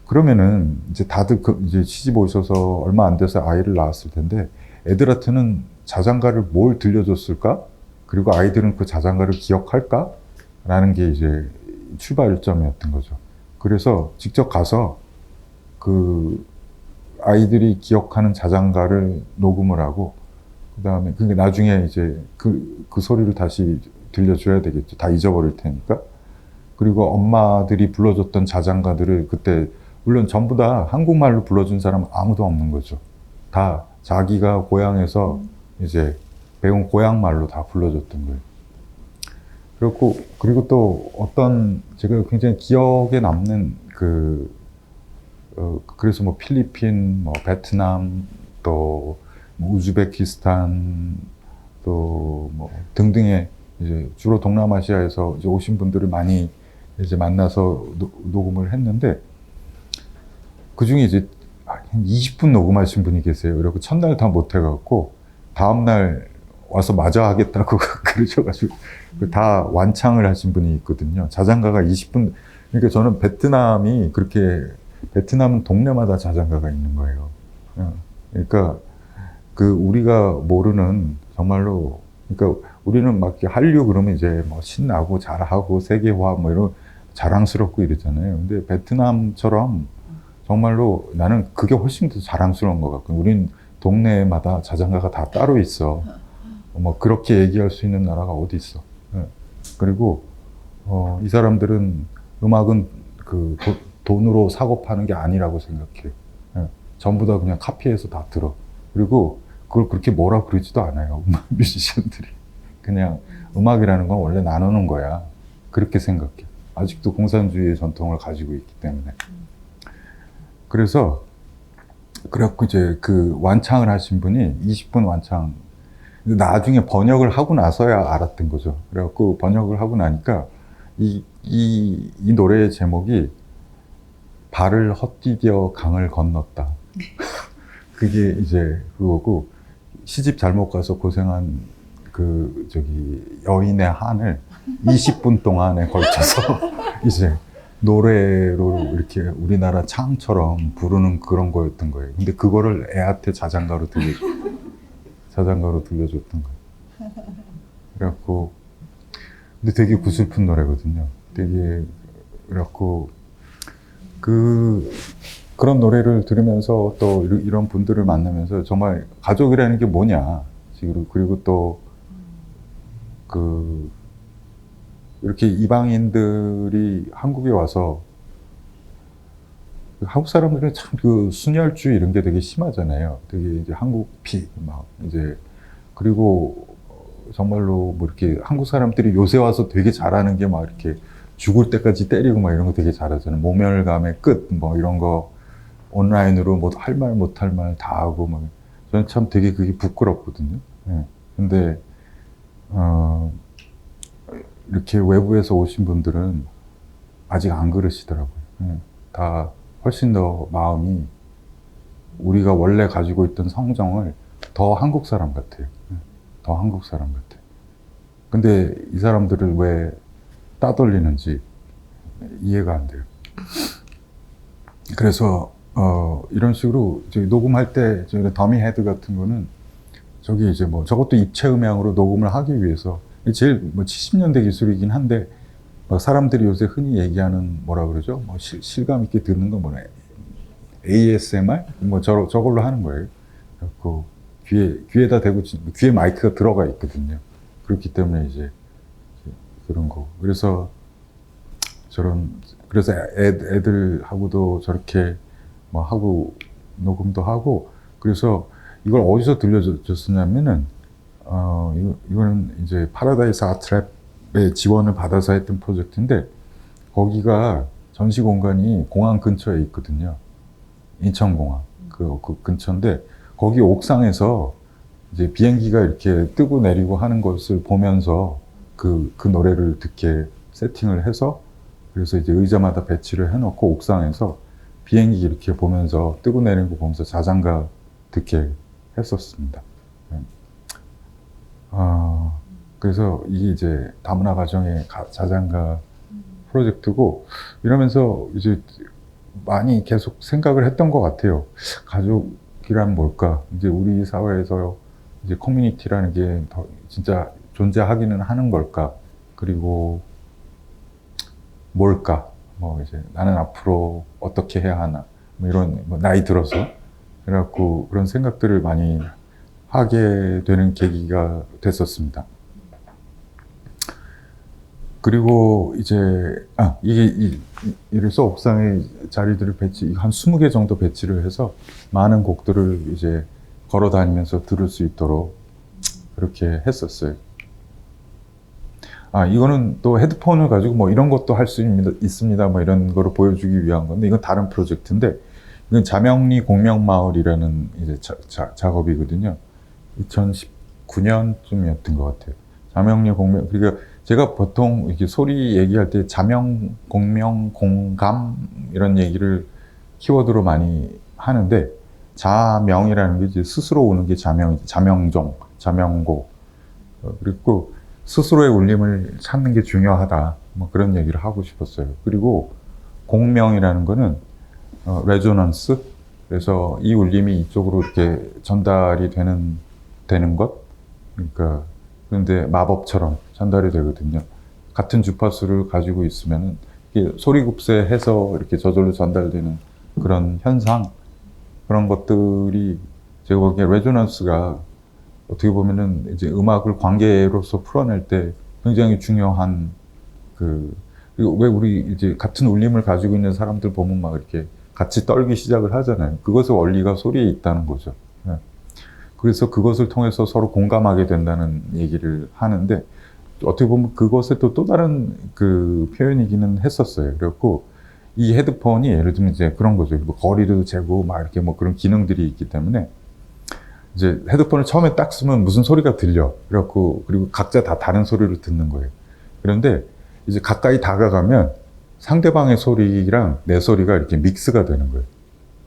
그러면은 이제 다들 이제 시집 오셔서 얼마 안 돼서 아이를 낳았을 텐데 애들한테는 자장가를 뭘 들려줬을까? 그리고 아이들은 그 자장가를 기억할까? 라는 게 이제 출발점이었던 거죠. 그래서 직접 가서 그 아이들이 기억하는 자장가를 녹음을 하고 그다음에 나중에 이제 그 소리를 다시 들려줘야 되겠죠. 다 잊어버릴 테니까. 그리고 엄마들이 불러줬던 자장가들을 그때 물론 전부 다 한국말로 불러준 사람 아무도 없는 거죠. 다 자기가 고향에서 이제 배운 고향말로 다 불러줬던 거예요. 그리고 또 어떤 제가 굉장히 기억에 남는 그래서 뭐 필리핀, 뭐 베트남, 또 뭐 우즈베키스탄, 또 뭐 등등의 이제 주로 동남아시아에서 이제 오신 분들을 많이 이제 만나서 녹음을 했는데 그 중에 이제 한 20분 녹음하신 분이 계세요. 그리고 첫날 다 못 해갖고 다음날 와서 마저 하겠다고 그러셔가지고 다 완창을 하신 분이 있거든요. 자장가가 20분. 그러니까 저는 베트남은 동네마다 자장가가 있는 거예요. 그러니까 우리가 모르는 정말로 그러니까 우리는 막 한류 그러면 이제 뭐 신나고 잘하고 세계화 뭐 이런 자랑스럽고 이러잖아요. 근데 베트남처럼 정말로 나는 그게 훨씬 더 자랑스러운 것 같고 우린 동네마다 자장가가 다 따로 있어. 뭐 그렇게 얘기할 수 있는 나라가 어디 있어. 그리고 이 사람들은 음악은 돈으로 사고 파는 게 아니라고 생각해요. 전부 다 그냥 카피해서 다 들어. 그리고 그걸 그렇게 뭐라 그러지도 않아요. 음악 뮤지션들이. 그냥 음악이라는 건 원래 나누는 거야. 그렇게 생각해. 아직도 공산주의의 전통을 가지고 있기 때문에. 그래갖고 이제 완창을 하신 분이 20분 완창. 나중에 번역을 하고 나서야 알았던 거죠. 그래갖고 번역을 하고 나니까 이 노래의 제목이 발을 헛디뎌 강을 건넜다. 그게 이제 그거고 시집 잘못 가서 고생한 여인의 한을 20분 동안에 걸쳐서 이제 노래로 이렇게 우리나라 창처럼 부르는 그런 거였던 거예요. 근데 그거를 애한테 자장가로 들려줬던 거예요. 그래갖고 근데 되게 구슬픈 노래거든요. 그래갖고 그런 노래를 들으면서 또 이런 분들을 만나면서 정말 가족이라는 게 뭐냐. 그리고 또 이렇게 이방인들이 한국에 와서 한국 사람들은 참 순혈주의 이런 게 되게 심하잖아요. 되게 이제 한국피 막 이제 그리고 정말로 뭐 이렇게 한국 사람들이 요새 와서 되게 잘하는 게 막 이렇게 죽을 때까지 때리고 막 이런 거 되게 잘하잖아요. 모멸감의 끝 뭐 이런 거 온라인으로 뭐 할 말 못할 말 다 하고 막 저는 참 되게 그게 부끄럽거든요. 근데 이렇게 외부에서 오신 분들은 아직 안 그러시더라고요. 다 훨씬 더 마음이 우리가 원래 가지고 있던 성정을 더 한국 사람 같아요. 더 한국 사람 같아요. 근데 이 사람들을 왜 따돌리는지 이해가 안 돼요. 그래서 이런 식으로 저희 녹음할 때 저희가 더미 헤드 같은 거는 저기 이제 뭐 저것도 입체 음향으로 녹음을 하기 위해서 제일 뭐 70년대 기술이긴 한데 사람들이 요새 흔히 얘기하는 뭐라 그러죠? 뭐 실감 있게 듣는 거 뭐냐? ASMR? 뭐 저걸로 하는 거예요. 그래서 귀에다 대고 귀에 마이크가 들어가 있거든요. 그렇기 때문에 이제 그런 거. 그래서 애들하고도 저렇게 뭐 하고 녹음도 하고 그래서 이걸 어디서 들려줬었냐면은 이거는 이제 파라다이스 아트랩의 지원을 받아서 했던 프로젝트인데 거기가 전시 공간이 공항 근처에 있거든요. 인천공항 그 근처인데 거기 옥상에서 이제 비행기가 이렇게 뜨고 내리고 하는 것을 보면서 그 노래를 듣게 세팅을 해서 그래서 이제 의자마다 배치를 해놓고 옥상에서 비행기 이렇게 보면서 뜨고 내리는 거 보면서 자장가 듣게 했었습니다. 그래서 이게 이제 다문화 가정의 자장가 프로젝트고 이러면서 이제 많이 계속 생각을 했던 것 같아요. 가족이란 뭘까? 이제 우리 사회에서 이제 커뮤니티라는 게 더 진짜 존재하기는 하는 걸까? 그리고 뭘까? 뭐 이제 나는 앞으로 어떻게 해야 하나? 뭐 이런 뭐 나이 들어서 그래갖고 그런 생각들을 많이 하게 되는 계기가 됐었습니다. 그리고 이제 이래서 옥상에 자리들을 한 20개 정도 배치를 해서 많은 곡들을 이제 걸어 다니면서 들을 수 있도록 그렇게 했었어요. 이거는 또 헤드폰을 가지고 뭐 이런 것도 할 수 있습니다. 뭐 이런 거를 보여주기 위한 건데 이건 다른 프로젝트인데 이건 자명리 공명마을이라는 이제 작업이거든요. 2019년쯤이었던 것 같아요. 자명리 공명, 그러니까 제가 보통 이렇게 소리 얘기할 때 자명, 공명, 공감 이런 얘기를 키워드로 많이 하는데 자명이라는 게 이제 스스로 오는 게 자명이지. 자명종, 자명고. 그리고 스스로의 울림을 찾는 게 중요하다. 뭐 그런 얘기를 하고 싶었어요. 그리고 공명이라는 거는 레조넌스. 그래서 이 울림이 이쪽으로 이렇게 전달이 되는 것. 그러니까 그런데 마법처럼 전달이 되거든요. 같은 주파수를 가지고 있으면은 소리급세해서 이렇게 저절로 전달되는 그런 현상, 그런 것들이 제가 보기에 레조넌스가 어떻게 보면은 이제 음악을 관계로서 풀어낼 때 굉장히 중요한 그리고 왜 우리 이제 같은 울림을 가지고 있는 사람들 보면 막 이렇게 같이 떨기 시작을 하잖아요. 그것의 원리가 소리에 있다는 거죠. 그래서 그것을 통해서 서로 공감하게 된다는 얘기를 하는데 어떻게 보면 그것의 또 다른 그 표현이기는 했었어요. 그래갖고 이 헤드폰이 예를 들면 이제 그런 거죠. 뭐 거리도 재고 막 이렇게 뭐 그런 기능들이 있기 때문에 이제 헤드폰을 처음에 딱 쓰면 무슨 소리가 들려. 그래갖고 그리고 각자 다 다른 소리를 듣는 거예요. 그런데 이제 가까이 다가가면 상대방의 소리랑 내 소리가 이렇게 믹스가 되는 거예요.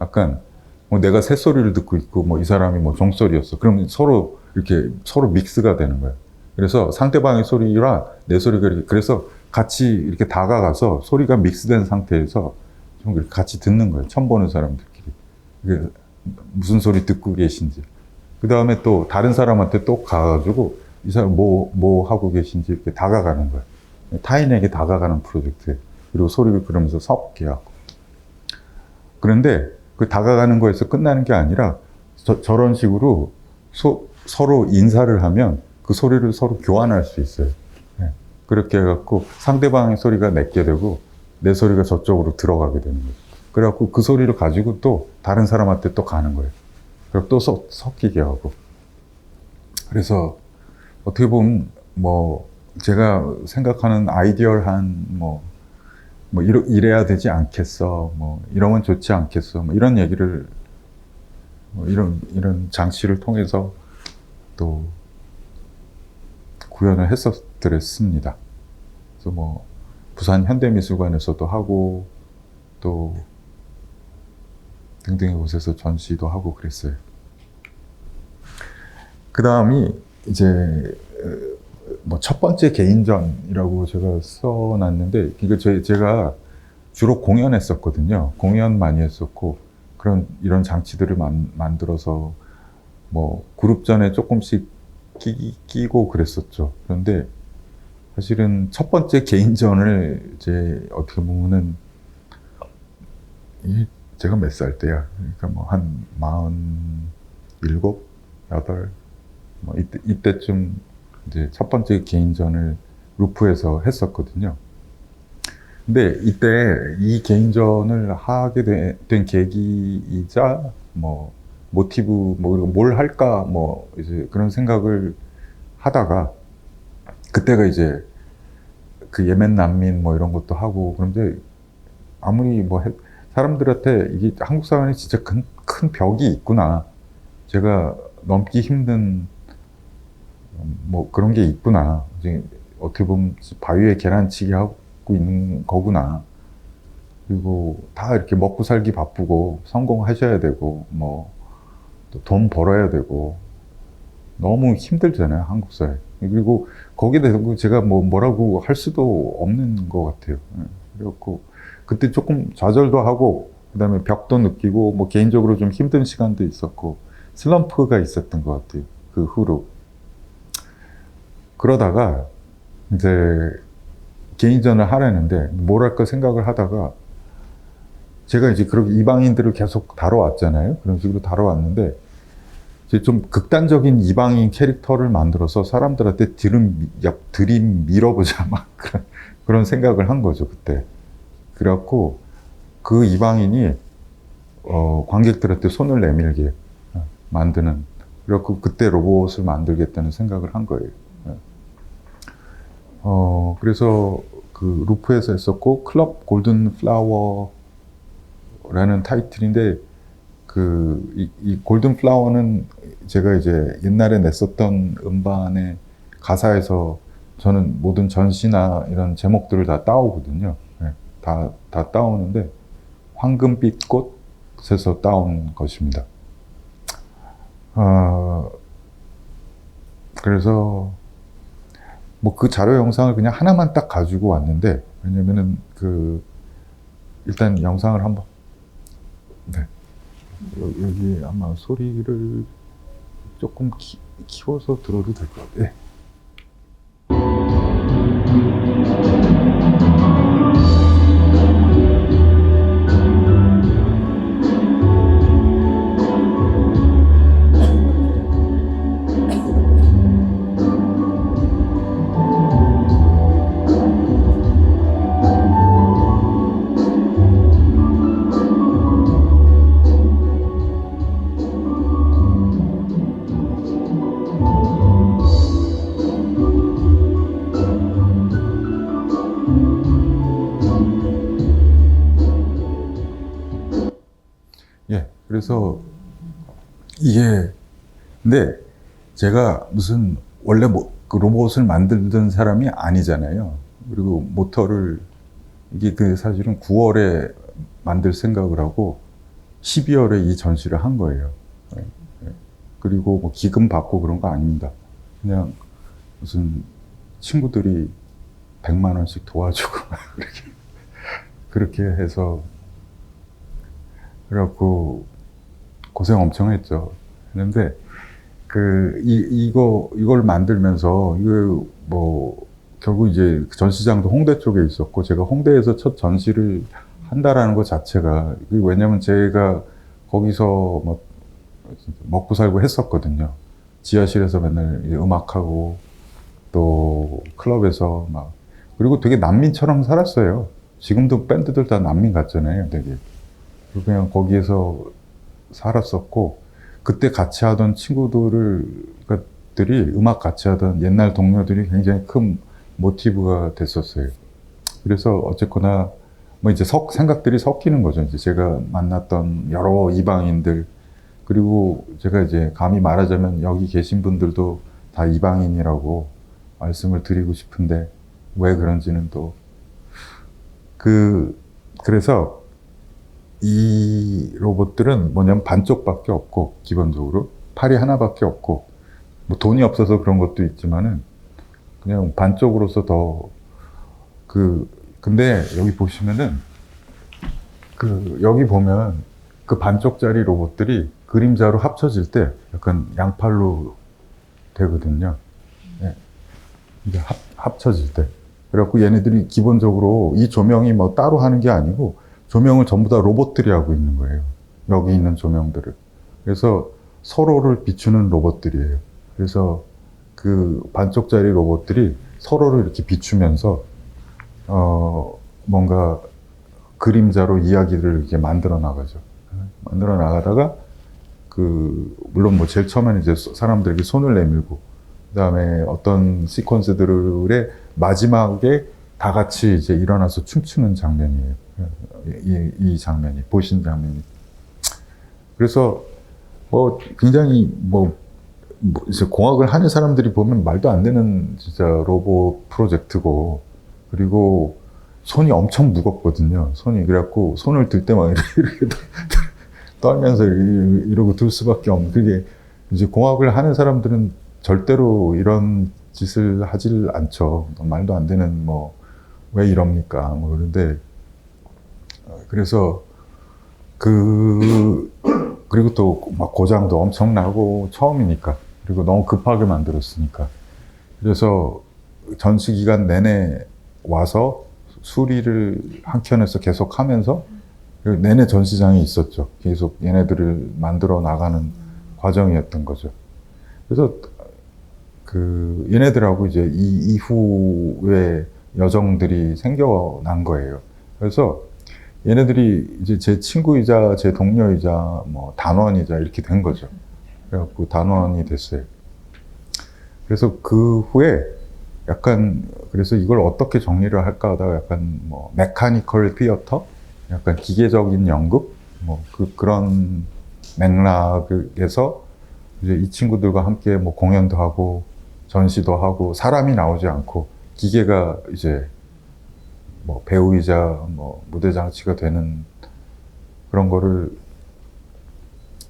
약간 뭐 내가 새 소리를 듣고 있고 뭐 이 사람이 뭐 종소리였어. 그럼 서로 이렇게 서로 믹스가 되는 거예요. 그래서 상대방의 소리랑 내 소리가 이렇게 그래서 같이 이렇게 다가가서 소리가 믹스된 상태에서 좀 이렇게 같이 듣는 거예요. 처음 보는 사람들끼리. 이게 무슨 소리 듣고 계신지. 그 다음에 또 다른 사람한테 또 가가지고 이 사람 뭐 하고 계신지 이렇게 다가가는 거예요. 타인에게 다가가는 프로젝트예요. 그리고 소리를 그러면서 섞게 하고. 그런데 그 다가가는 거에서 끝나는 게 아니라 저런 식으로 서로 인사를 하면 그 소리를 서로 교환할 수 있어요. 네. 그렇게 해갖고 상대방의 소리가 내게 되고 내 소리가 저쪽으로 들어가게 되는 거예요. 그래갖고 그 소리를 가지고 또 다른 사람한테 또 가는 거예요. 그리고 또 섞이게 하고. 그래서 어떻게 보면 뭐 제가 생각하는 아이디얼한 뭐 이래야 되지 않겠어. 뭐 이러면 좋지 않겠어. 뭐 이런 얘기를 뭐 이런 장치를 통해서 또 구현을 했었더랬습니다. 그래서 뭐 부산 현대미술관에서도 하고 또 등등의 곳에서 전시도 하고 그랬어요. 그 다음이 이제 뭐 첫 번째 개인전이라고 제가 써놨는데 이거 제가 주로 공연했었거든요. 공연 많이 했었고 이런 장치들을 만들어서 뭐 그룹전에 조금씩 끼고 그랬었죠. 그런데 사실은 첫 번째 개인전을 이제 어떻게 보면은 제가 몇 살 때야. 그러니까 뭐 한 47, 8, 뭐 이때쯤 이제 첫 번째 개인전을 루프에서 했었거든요. 근데 이때 이 개인전을 하게 된 계기이자 뭐 모티브 뭘 할까 뭐 이제 그런 생각을 하다가 그때가 이제 그 예멘 난민 뭐 이런 것도 하고 그런데 아무리 뭐 사람들한테 이게 한국 사회에 진짜 큰 벽이 있구나. 제가 넘기 힘든 뭐 그런 게 있구나. 이제 어떻게 보면 바위에 계란치기 하고 있는 거구나. 그리고 다 이렇게 먹고 살기 바쁘고 성공하셔야 되고 뭐 또 돈 벌어야 되고 너무 힘들잖아요, 한국 사회. 그리고 거기에 대해서 제가 뭐라고 할 수도 없는 것 같아요. 그래갖고 그때 조금 좌절도 하고 그다음에 벽도 느끼고 뭐 개인적으로 좀 힘든 시간도 있었고 슬럼프가 있었던 것 같아요. 그 후로. 그러다가 이제 개인전을 하려는데 뭘 할까 생각을 하다가 제가 이제 그렇게 이방인들을 계속 다뤄왔잖아요. 그런 식으로 다뤄왔는데 이제 좀 극단적인 이방인 캐릭터를 만들어서 사람들한테 들이밀어보자 막 그런 생각을 한 거죠, 그때. 그래갖고 그 이방인이 관객들한테 손을 내밀게 만드는, 그래갖고 그때 로봇을 만들겠다는 생각을 한 거예요. 그래서 그 루프에서 했었고 클럽 골든 플라워라는 타이틀인데 이 골든 플라워는 제가 이제 옛날에 냈었던 음반의 가사에서 저는 모든 전시나 이런 제목들을 다 따오거든요. 네, 다 따오는데 황금빛 꽃에서 따온 것입니다. 그래서 뭐 그 자료 영상을 그냥 하나만 딱 가지고 왔는데, 왜냐면은 일단 영상을 한번, 네. 여기 아마 소리를 조금 키워서 들어도 될 것 같아요. 네. 예, 그래서 이게, 근데 제가 무슨 원래 그 로봇을 만들던 사람이 아니잖아요. 그리고 모터를 이게 사실은 9월에 만들 생각을 하고 12월에 이 전시를 한 거예요. 그리고 뭐 기금 받고 그런 거 아닙니다. 그냥 무슨 친구들이 100만 원씩 도와주고 그렇게 해서, 그래갖고 고생 엄청 했죠. 했는데 이걸 만들면서 이거 뭐 결국 이제 전시장도 홍대 쪽에 있었고 제가 홍대에서 첫 전시를 한다라는 것 자체가, 왜냐면 제가 거기서 뭐 먹고 살고 했었거든요. 지하실에서 맨날 음악하고 또 클럽에서 막, 그리고 되게 난민처럼 살았어요. 지금도 밴드들 다 난민 같잖아요, 되게. 그냥 거기에서 살았었고, 그때 같이 하던 친구들이 음악 같이 하던 옛날 동료들이 굉장히 큰 모티브가 됐었어요. 그래서 어쨌거나 뭐 이제 생각들이 섞이는 거죠. 이제 제가 만났던 여러 이방인들, 그리고 제가 이제 감히 말하자면 여기 계신 분들도 다 이방인이라고 말씀을 드리고 싶은데 왜 그런지는 또 그래서 이 로봇들은 뭐냐면 반쪽밖에 없고, 기본적으로 팔이 하나밖에 없고, 뭐 돈이 없어서 그런 것도 있지만은 그냥 반쪽으로서 더 근데 여기 보시면은 여기 보면 그 반쪽짜리 로봇들이 그림자로 합쳐질 때 약간 양팔로 되거든요. 네. 이제 합쳐질 때. 그래갖고 얘네들이 기본적으로 이 조명이 뭐 따로 하는 게 아니고 조명을 전부 다 로봇들이 하고 있는 거예요. 여기 있는 조명들을. 그래서 서로를 비추는 로봇들이에요. 그래서 그 반쪽짜리 로봇들이 서로를 이렇게 비추면서 뭔가 그림자로 이야기를 이렇게 만들어 나가죠. 만들어 나가다가 물론 뭐 제일 처음에는 이제 사람들에게 손을 내밀고, 그 다음에 어떤 시퀀스들의 마지막에 다 같이 이제 일어나서 춤추는 장면이에요. 이 장면이, 보신 장면이. 그래서 뭐 굉장히 이제 공학을 하는 사람들이 보면 말도 안 되는 진짜 로봇 프로젝트고, 그리고 손이 엄청 무겁거든요. 손이. 그래갖고 손을 들 때만 이렇게 떨면서 이러고 들 수밖에 없는, 그게 이제 공학을 하는 사람들은 절대로 이런 짓을 하질 않죠. 말도 안 되는 왜 이럽니까? 그런데 그래서 그리고 또 막 고장도 엄청 나고 처음이니까, 그리고 너무 급하게 만들었으니까. 그래서 전시 기간 내내 와서 수리를 한켠에서 계속 하면서 내내 전시장이 있었죠. 계속 얘네들을 만들어 나가는 과정이었던 거죠. 그래서 얘네들하고 이제 이 이후에 여정들이 생겨난 거예요. 그래서 얘네들이 이제 제 친구이자 제 동료이자 단원이자 이렇게 된 거죠. 그래갖고 단원이 됐어요. 그래서 그 후에 약간, 그래서 이걸 어떻게 정리를 할까 하다가 약간 메카니컬 티어터? 약간 기계적인 연극? 그런 맥락에서 이제 이 친구들과 함께 공연도 하고 전시도 하고, 사람이 나오지 않고 기계가 이제 배우이자 무대 장치가 되는 그런 거를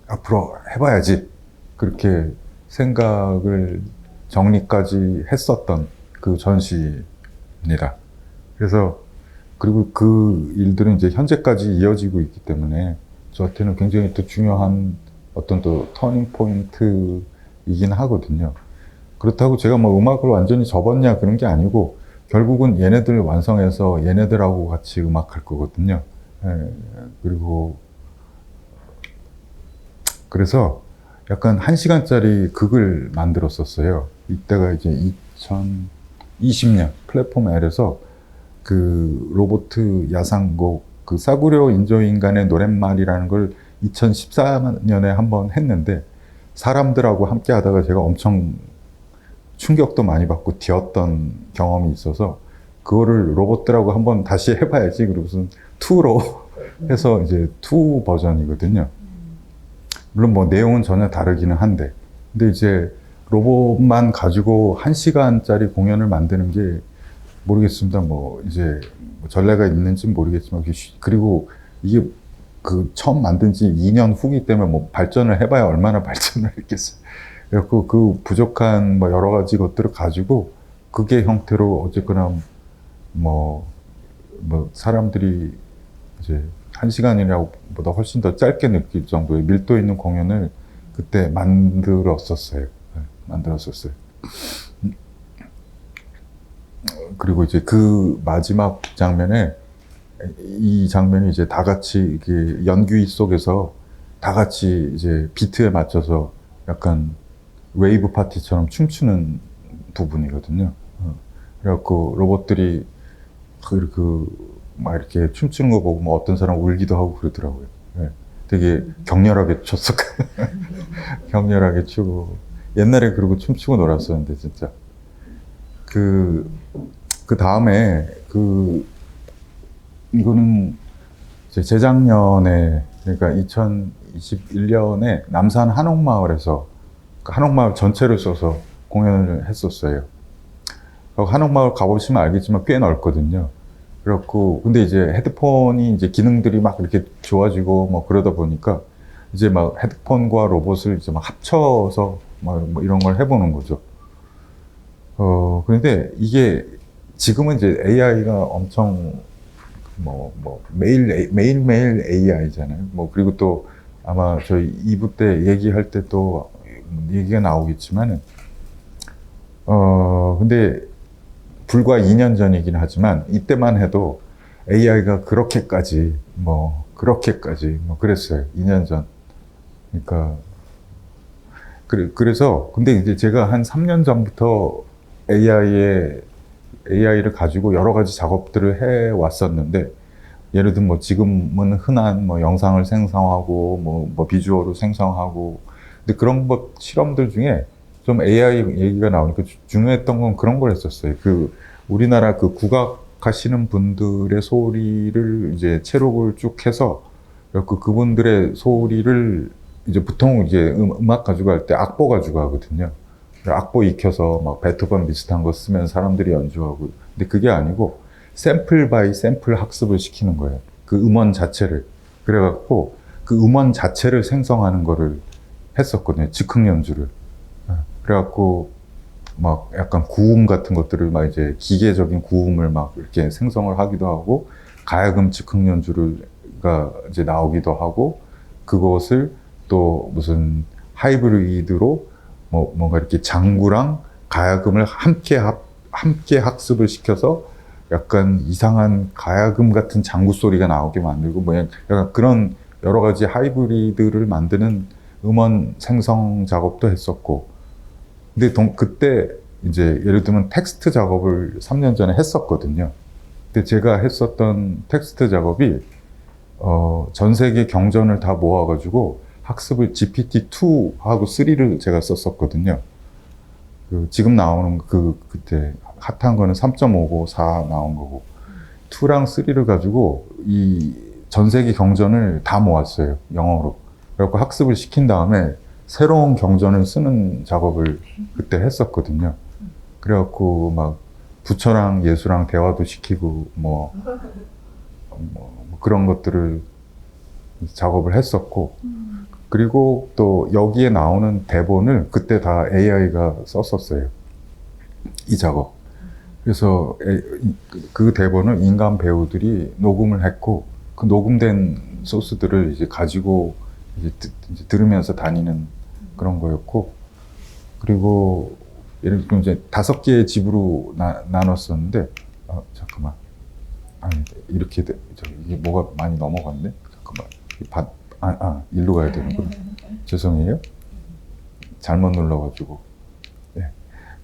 앞으로 해봐야지, 그렇게 생각을 정리까지 했었던 그 전시입니다. 그래서 그리고 그 일들은 이제 현재까지 이어지고 있기 때문에 저한테는 굉장히 또 중요한 어떤 또 터닝 포인트이긴 하거든요. 그렇다고 제가 음악을 완전히 접었냐 그런 게 아니고, 결국은 얘네들 완성해서 얘네들하고 같이 음악할 거거든요. 그리고 그래서 약간 1시간짜리 극을 만들었었어요. 이때가 이제 2020년 플랫폼 L에서 그 로보트 야상곡, 그 싸구려 인조인간의 노랫말이라는 걸 2014년에 한번 했는데, 사람들하고 함께 하다가 제가 엄청 충격도 많이 받고 뛰었던 경험이 있어서, 그거를 로봇들하고 한번 다시 해봐야지, 그리고선 2로 해서 이제 2 버전이거든요. 물론 내용은 전혀 다르기는 한데, 근데 이제 로봇만 가지고 1시간짜리 공연을 만드는 게 모르겠습니다. 이제 전례가 있는지 모르겠지만, 그리고 이게 처음 만든 지 2년 후기 때문에 발전을 해봐야 얼마나 발전을 했겠어요. 그래서 그 부족한 여러 가지 것들을 가지고 그게 형태로 어쨌거나 사람들이 이제 1시간이라고보다 훨씬 더 짧게 느낄 정도의 밀도 있는 공연을 그때 만들었었어요. 만들었었어요. 그리고 이제 그 마지막 장면에, 이 장면이 이제 다 같이 이렇게 연기 속에서 다 같이 이제 비트에 맞춰서 약간 웨이브 파티처럼 춤추는 부분이거든요. 그래갖고 로봇들이 막 이렇게 춤추는 거 보고 어떤 사람 울기도 하고 그러더라고요. 되게 격렬하게 췄어. 격렬하게 추고. 옛날에 그러고 춤추고 놀았었는데, 진짜. 그 다음에, 이거는 재작년에, 그러니까 2021년에 남산 한옥마을에서, 한옥마을 전체를 써서 공연을 했었어요. 한옥마을 가보시면 알겠지만 꽤 넓거든요. 그렇고, 근데 이제 헤드폰이 이제 기능들이 막 이렇게 좋아지고 그러다 보니까 이제 막 헤드폰과 로봇을 이제 막 합쳐서 이런 걸 해보는 거죠. 그런데 이게 지금은 이제 AI가 엄청 매일매일 AI잖아요. 그리고 또 아마 저희 2부 때 얘기할 때 또 얘기가 나오겠지만은, 근데 불과 2년 전이긴 하지만 이때만 해도 AI가 그렇게까지 그랬어요. 2년 전. 그러니까 그래서 근데 이제 제가 한 3년 전부터 AI를 가지고 여러 가지 작업들을 해 왔었는데, 예를 들면 지금은 흔한 영상을 생성하고 비주얼을 생성하고, 근데 그런 실험들 중에 좀 AI 얘기가 나오니까 중요했던 건 그런 걸 했었어요. 우리나라 국악 하시는 분들의 소리를 이제 채록을 쭉 해서 그분들의 소리를 이제 보통 이제 음악 가지고 할 때 악보 가지고 하거든요. 악보 익혀서 막 베토벤 비슷한 거 쓰면 사람들이 연주하고. 근데 그게 아니고 샘플 바이 샘플 학습을 시키는 거예요. 그 음원 자체를. 그래갖고 그 음원 자체를 생성하는 거를 했었거든요. 즉흥 연주를. 그래갖고 막 약간 구음 같은 것들을 막 이제 기계적인 구음을 막 이렇게 생성을 하기도 하고 가야금 즉흥 연주가 이제 나오기도 하고 그것을 또 무슨 하이브리드로 뭔가 이렇게 장구랑 가야금을 함께 학습을 시켜서 약간 이상한 가야금 같은 장구 소리가 나오게 만들고 뭐 약간 그런 여러 가지 하이브리드를 만드는 음원 생성 작업도 했었고. 근데 그때 이제 예를 들면 텍스트 작업을 3년 전에 했었거든요. 근데 제가 했었던 텍스트 작업이 전 세계 경전을 다 모아가지고 학습을 GPT-2하고 3를 제가 썼었거든요. 지금 나오는 그때 핫한 거는 3.5고 4 나온 거고 2랑 3를 가지고 이 전 세계 경전을 다 모았어요. 영어로. 그래갖고 학습을 시킨 다음에 새로운 경전을 쓰는 작업을 그때 했었거든요. 그래갖고 막 부처랑 예수랑 대화도 시키고 뭐 그런 것들을 작업을 했었고 그리고 또 여기에 나오는 대본을 그때 다 AI가 썼었어요. 이 작업. 그래서 그 대본을 인간 배우들이 녹음을 했고 그 녹음된 소스들을 이제 가지고 이제 들으면서 다니는 그런 거였고 그리고 예를 들면 이제 5개의 집으로 나눴었는데 잠깐만 이렇게 이게 뭐가 많이 넘어갔네 잠깐만 일로 가야 되는구나 죄송해요 잘못 눌러가지고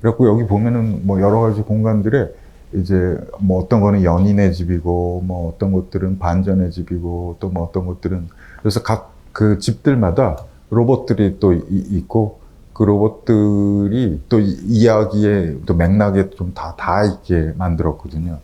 그래갖고 여기 보면은 뭐 여러 가지 공간들에 이제 뭐 어떤 거는 연인의 집이고 뭐 어떤 것들은 반전의 집이고 또 뭐 어떤 것들은 그래서 각 그 집들마다 로봇들이 또 있고 그 로봇들이 또 이야기에 또 맥락에 좀 다 있게 만들었거든요.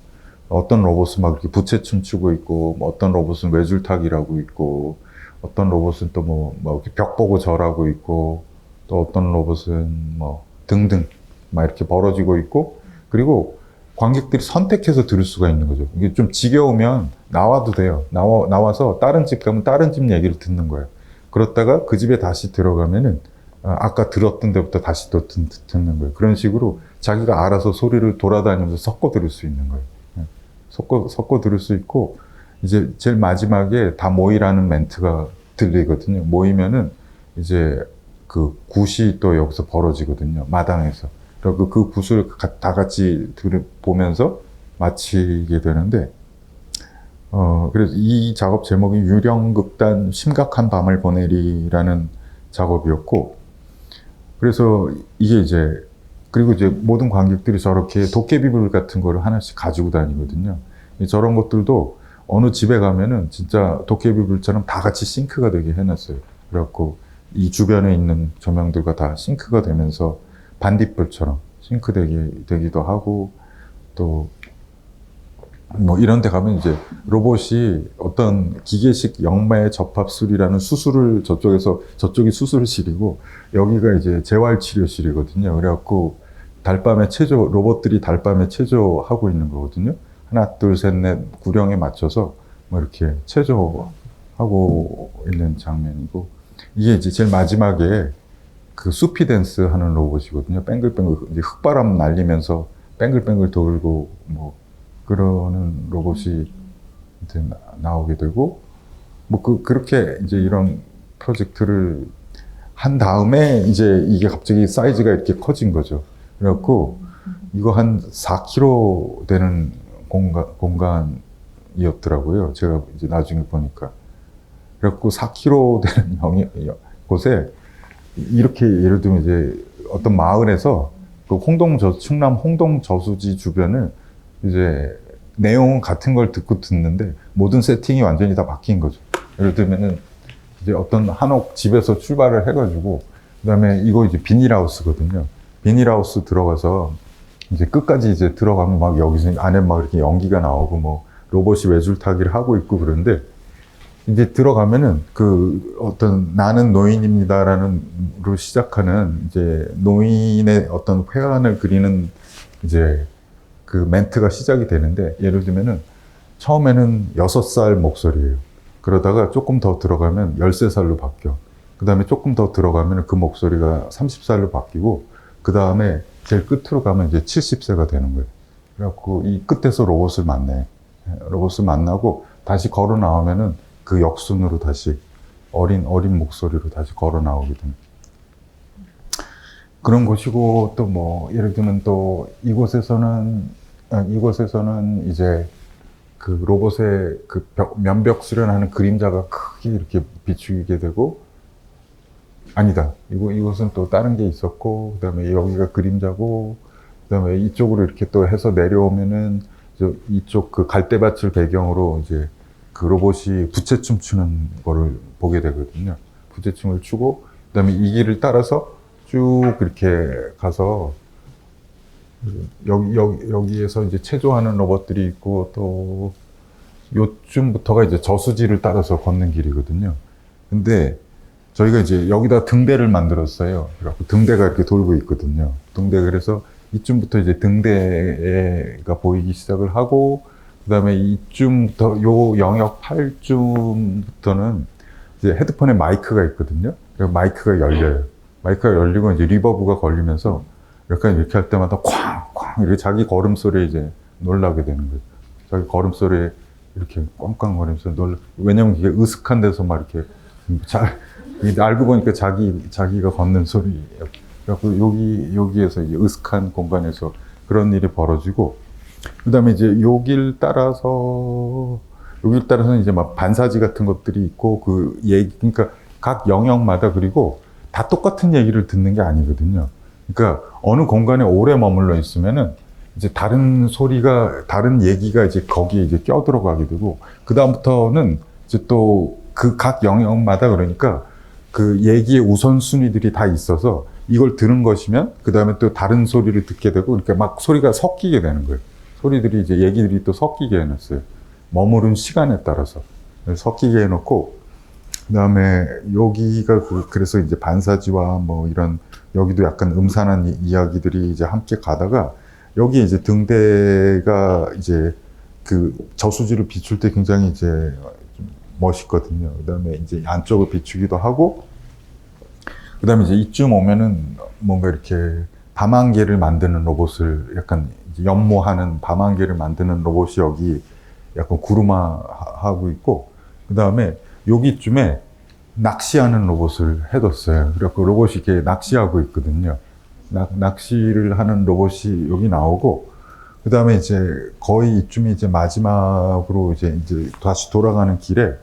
어떤 로봇은 막 이렇게 부채춤 추고 있고 뭐 어떤 로봇은 외줄타기라고 있고 어떤 로봇은 또 뭐 이렇게 벽 보고 절하고 있고 또 어떤 로봇은 뭐 등등 막 이렇게 벌어지고 있고 그리고 관객들이 선택해서 들을 수가 있는 거죠. 이게 좀 지겨우면 나와도 돼요. 나와서 다른 집 가면 다른 집 얘기를 듣는 거예요. 그렇다가 그 집에 다시 들어가면은 아까 들었던 데부터 다시 또 듣는 거예요. 그런 식으로 자기가 알아서 소리를 돌아다니면서 섞어 들을 수 있는 거예요. 섞어 들을 수 있고 이제 제일 마지막에 다 모이라는 멘트가 들리거든요. 모이면은 이제 그 굿이 또 여기서 벌어지거든요. 마당에서. 그리고 그 굿을 다 같이 보면서 마치게 되는데, 그래서 이 작업 제목이 유령극단 심각한 밤을 보내리라는 작업이었고, 그래서 이게 이제, 그리고 이제 모든 관객들이 저렇게 도깨비불 같은 거를 하나씩 가지고 다니거든요. 저런 것들도 어느 집에 가면은 진짜 도깨비불처럼 다 같이 싱크가 되게 해놨어요. 그래갖고 이 주변에 있는 조명들과 다 싱크가 되면서 반딧불처럼 싱크되기도 하고 또 뭐 이런 데 가면 이제 로봇이 어떤 기계식 영매 접합술이라는 수술을 저쪽이 수술실이고 여기가 이제 재활치료실이거든요. 그래갖고 로봇들이 달밤에 체조하고 있는 거거든요. 하나, 둘, 셋, 넷 구령에 맞춰서 뭐 이렇게 체조하고 있는 장면이고 이게 이제 제일 마지막에 그 수피 댄스 하는 로봇이거든요. 뱅글뱅글 이제 흙바람 날리면서 뱅글뱅글 돌고 뭐 그러는 로봇이 이제 나오게 되고 뭐 그렇게 이제 이런 프로젝트를 한 다음에 이제 이게 갑자기 사이즈가 이렇게 커진 거죠. 그래갖고 이거 한 4km 되는 공간이었더라고요. 제가 이제 나중에 보니까. 그래갖고 4km 되는 곳에 이렇게 예를 들면 이제 어떤 마을에서 그 충남 홍동 저수지 주변을 이제 내용은 같은 걸 듣는데 모든 세팅이 완전히 다 바뀐 거죠. 예를 들면은 이제 어떤 한옥 집에서 출발을 해가지고 그다음에 이거 이제 비닐하우스거든요. 비닐하우스 들어가서 이제 끝까지 이제 들어가면 막 여기서 안에 막 이렇게 연기가 나오고 뭐 로봇이 외줄타기를 하고 있고 그런데 이제 들어가면은 그 어떤 나는 노인입니다라는로 시작하는 이제 노인의 어떤 회한을 그리는 이제 그 멘트가 시작이 되는데 예를 들면은 처음에는 6살 목소리예요. 그러다가 조금 더 들어가면 13살로 바뀌어. 그 다음에 조금 더 들어가면 그 목소리가 30살로 바뀌고 그 다음에 제일 끝으로 가면 이제 70세가 되는 거예요. 그래갖고 이 끝에서 로봇을 만나요. 로봇을 만나고 다시 걸어 나오면은 그 역순으로 다시 어린 목소리로 다시 걸어 나오게 됩니다. 그런 것이고 또 뭐 예를 들면 또 이곳에서는 이제 그 로봇의 그 면벽 수련하는 그림자가 크게 이렇게 비추게 되고 아니다. 이곳은 또 다른 게 있었고 그다음에 여기가 그림자고 그다음에 이쪽으로 이렇게 또 해서 내려오면은 이쪽 그 갈대밭을 배경으로 이제 그 로봇이 부채춤 추는 거를 보게 되거든요. 부채춤을 추고 그다음에 이 길을 따라서 쭉 이렇게 가서 여기에서 이제 체조하는 로봇들이 있고 또 요쯤부터가 이제 저수지를 따라서 걷는 길이거든요. 근데 저희가 이제 여기다 등대를 만들었어요. 그래갖고 등대가 이렇게 돌고 있거든요. 그래서 이쯤부터 이제 등대가 보이기 시작을 하고 그다음에 이쯤부터 요 영역 8쯤부터는 이제 헤드폰에 마이크가 있거든요. 그래서 마이크가 열려요. 마이크가 열리고 이제 리버브가 걸리면서 약간 이렇게 할 때마다 쾅쾅 이렇게 자기 걸음소리에 이제 놀라게 되는 거예요. 자기 걸음소리에 이렇게 꽝꽝거리면서 왜냐면 이게 으슥한 데서 막 이렇게 알고 보니까 자기가 걷는 소리예요. 그래갖고 여기에서 이제 으슥한 공간에서 그런 일이 벌어지고 그 다음에 이제 여길 따라서 이제 막 반사지 같은 것들이 있고 그러니까 각 영역마다 그리고 다 똑같은 얘기를 듣는 게 아니거든요. 그러니까 어느 공간에 오래 머물러 있으면은 이제 다른 얘기가 이제 거기에 이제 껴들어가게 되고 그 다음부터는 이제 또 그 각 영역마다 그러니까 그 얘기의 우선순위들이 다 있어서 이걸 들은 것이면 그 다음에 또 다른 소리를 듣게 되고 그러니까 막 소리가 섞이게 되는 거예요. 소리들이 이제 얘기들이 또 섞이게 해놨어요. 머무른 시간에 따라서 섞이게 해놓고 그 다음에 여기가 그래서 이제 반사지와 뭐 이런 여기도 약간 음산한 이야기들이 이제 함께 가다가 여기 이제 등대가 이제 그 저수지를 비출 때 굉장히 이제 좀 멋있거든요. 그 다음에 이제 안쪽을 비추기도 하고 그 다음에 이제 이쯤 오면은 뭔가 이렇게 밤안개를 만드는 로봇을 약간 연모하는 밤안개를 만드는 로봇이 여기 약간 구름화하고 있고 그 다음에 여기쯤에 낚시하는 로봇을 해뒀어요. 그래서 로봇이 이렇게 낚시하고 있거든요. 낚시를 하는 로봇이 여기 나오고 그 다음에 이제 거의 이쯤이 이제 마지막으로 이제 다시 돌아가는 길에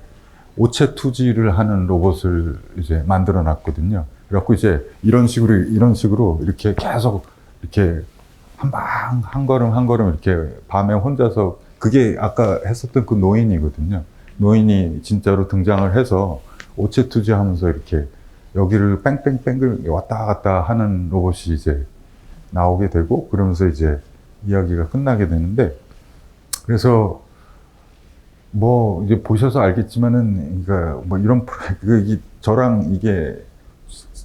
오체투지를 하는 로봇을 이제 만들어 놨거든요. 그래갖고 이제 이런 식으로 이렇게 계속 이렇게 한 걸음 이렇게 밤에 혼자서 그게 아까 했었던 그 노인이거든요. 노인이 진짜로 등장을 해서 오체투지 하면서 이렇게 여기를 뺑뺑뺑 왔다 갔다 하는 로봇이 이제 나오게 되고 그러면서 이제 이야기가 끝나게 되는데 그래서 뭐 이제 보셔서 알겠지만은 그러니까 뭐 이런 저랑 이게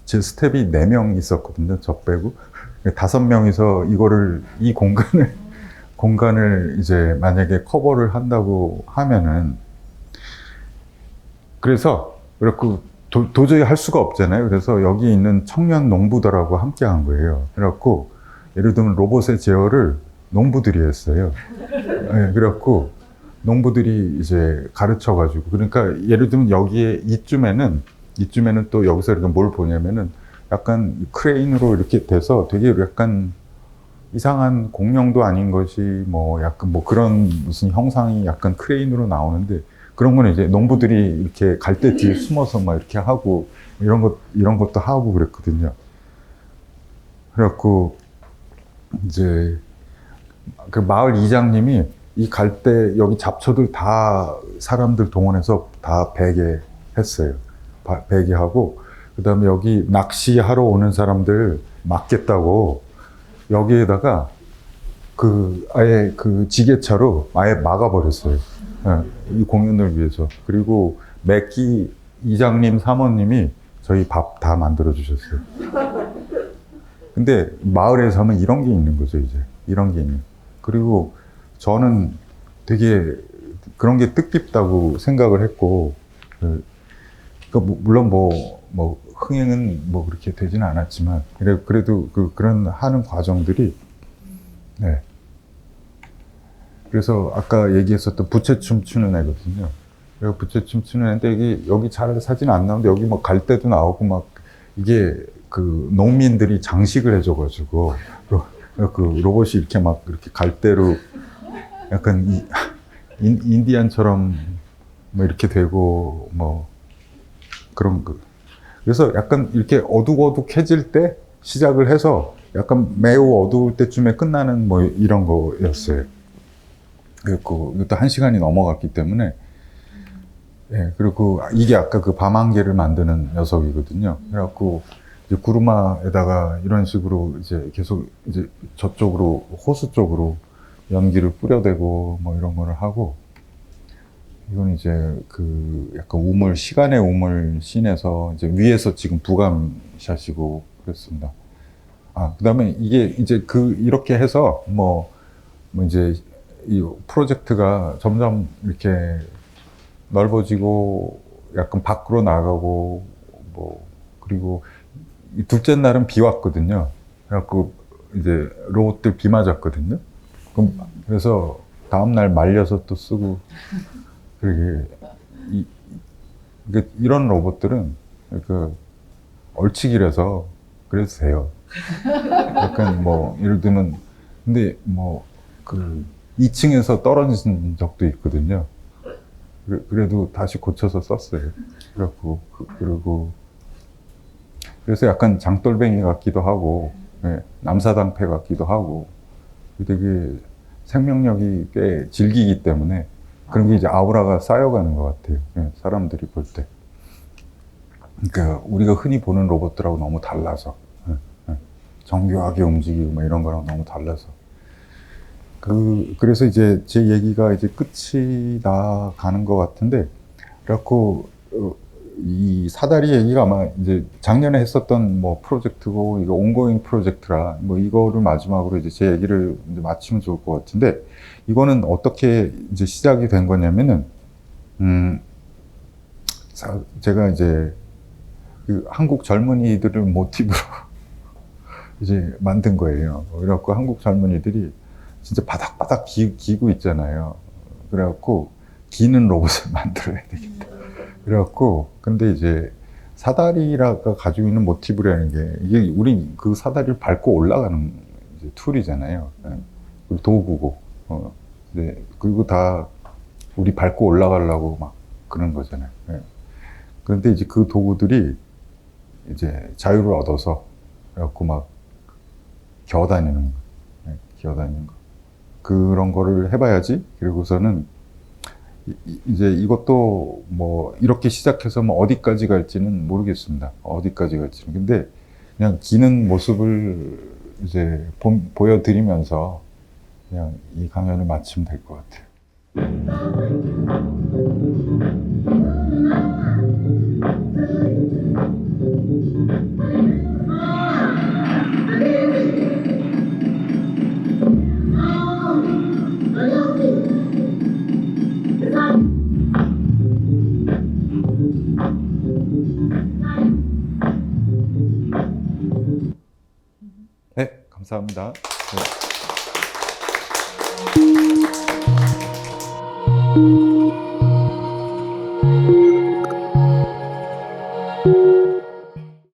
제 스텝이 4명 있었거든요. 저 빼고 5명이서 이 공간을 이제 만약에 커버를 한다고 하면은 그래서 그렇고 도저히 할 수가 없잖아요. 그래서 여기 있는 청년 농부들하고 함께 한 거예요. 그래갖고 예를 들면 로봇의 제어를 농부들이 했어요. 네, 그래갖고 농부들이 이제 가르쳐가지고 그러니까 예를 들면 여기에 이쯤에는 또 여기서 이렇게 뭘 보냐면은 약간 크레인으로 이렇게 돼서 되게 약간 이상한 공룡도 아닌 것이 뭐 약간 뭐 그런 무슨 형상이 약간 크레인으로 나오는데 그런 거는 이제 농부들이 이렇게 갈대 뒤에 숨어서 막 이렇게 하고 이런 것도 하고 그랬거든요. 그래갖고 이제 그 마을 이장님이 이 갈대 여기 잡초들 다 사람들 동원해서 다 베게 했어요. 베게 하고 그다음에 여기 낚시하러 오는 사람들 막겠다고 여기에다가 아예 그 지게차로 아예 막아버렸어요. 예, 이 공연을 위해서. 그리고 맥기 이장님, 사모님이 저희 밥 다 만들어 주셨어요. 근데 마을에 사면 이런 게 있는 거죠, 이제. 이런 게 있는. 그리고 저는 되게 그런 게 뜻깊다고 생각을 했고, 물론 뭐 흥행은 뭐 그렇게 되지는 않았지만, 그래도 그런 하는 과정들이, 네. 그래서 아까 얘기했었던 부채춤 추는 애거든요. 그리고 부채춤 추는 애인데 이게 여기 잘 사진 안 나오는데 여기 뭐 갈대도 나오고 막 이게 그 농민들이 장식을 해줘가지고 그 로봇이 이렇게 막 이렇게 갈대로 약간 인디안처럼 뭐 이렇게 되고 뭐 그런 거. 그래서 약간 이렇게 어둑어둑해질 때 시작을 해서 약간 매우 어두울 때쯤에 끝나는 뭐 이런 거였어요. 그리고 이것도 1시간이 넘어갔기 때문에, 예, 그리고 이게 아까 그 밤안개를 만드는 녀석이거든요. 그래갖고 이제 구루마에다가 이런 식으로 이제 계속 이제 저쪽으로, 호수 쪽으로 연기를 뿌려대고 뭐 이런 거를 하고, 이건 이제 그 약간 우물, 시간의 우물 씬에서 이제 위에서 지금 부감샷이고 그랬습니다. 그 다음에 이게 이제 이렇게 해서 뭐 이제 이 프로젝트가 점점 이렇게 넓어지고 약간 밖으로 나가고 뭐 그리고 둘째 날은 비 왔거든요. 그래갖고 이제 로봇들 비 맞았거든요. 그래서 다음 날 말려서 또 쓰고 그러게 이런 로봇들은 그 얼치기라서 그래도 돼요. 약간 뭐 예를 들면 근데 뭐 2층에서 떨어진 적도 있거든요. 그래도 다시 고쳐서 썼어요. 그리고 그래서 약간 장돌뱅이 같기도 하고, 예, 남사당패 같기도 하고, 되게 생명력이 꽤 질기기 때문에 그런 게 이제 아우라가 쌓여가는 것 같아요. 예, 사람들이 볼 때. 그러니까 우리가 흔히 보는 로봇들하고 너무 달라서, 정교하게 움직이고 뭐 이런 거랑 너무 달라서. 그래서 이제 제 얘기가 이제 끝이 나 가는 것 같은데, 그래갖고, 이 사다리 얘기가 아마 이제 작년에 했었던 뭐 프로젝트고, 이거 온고잉 프로젝트라, 뭐 이거를 마지막으로 이제 제 얘기를 이제 마치면 좋을 것 같은데, 이거는 어떻게 이제 시작이 된 거냐면은, 제가 이제 그 한국 젊은이들을 모티브로 이제 만든 거예요. 그래갖고 한국 젊은이들이 진짜 바닥바닥 기고 있잖아요. 그래갖고 기는 로봇을 만들어야 되겠다. 그래갖고 근데 이제 사다리가 가지고 있는 모티브라는 게 이게 우리 그 사다리를 밟고 올라가는 이제 툴이잖아요. 그리고 도구고. 네. 그리고 다 우리 밟고 올라가려고 막 그런 거잖아요. 네. 그런데 이제 그 도구들이 이제 자유를 얻어서 그래갖고 막 기어다니는 거. 네. 기어다니는 거. 그런 거를 해봐야지. 그리고서는 이제 이것도 뭐 이렇게 시작해서 뭐 어디까지 갈지는 모르겠습니다. 어디까지 갈지는. 근데 그냥 기는 모습을 이제 보여드리면서 그냥 이 강연을 마치면 될 것 같아요. 네, 감사합니다. 네.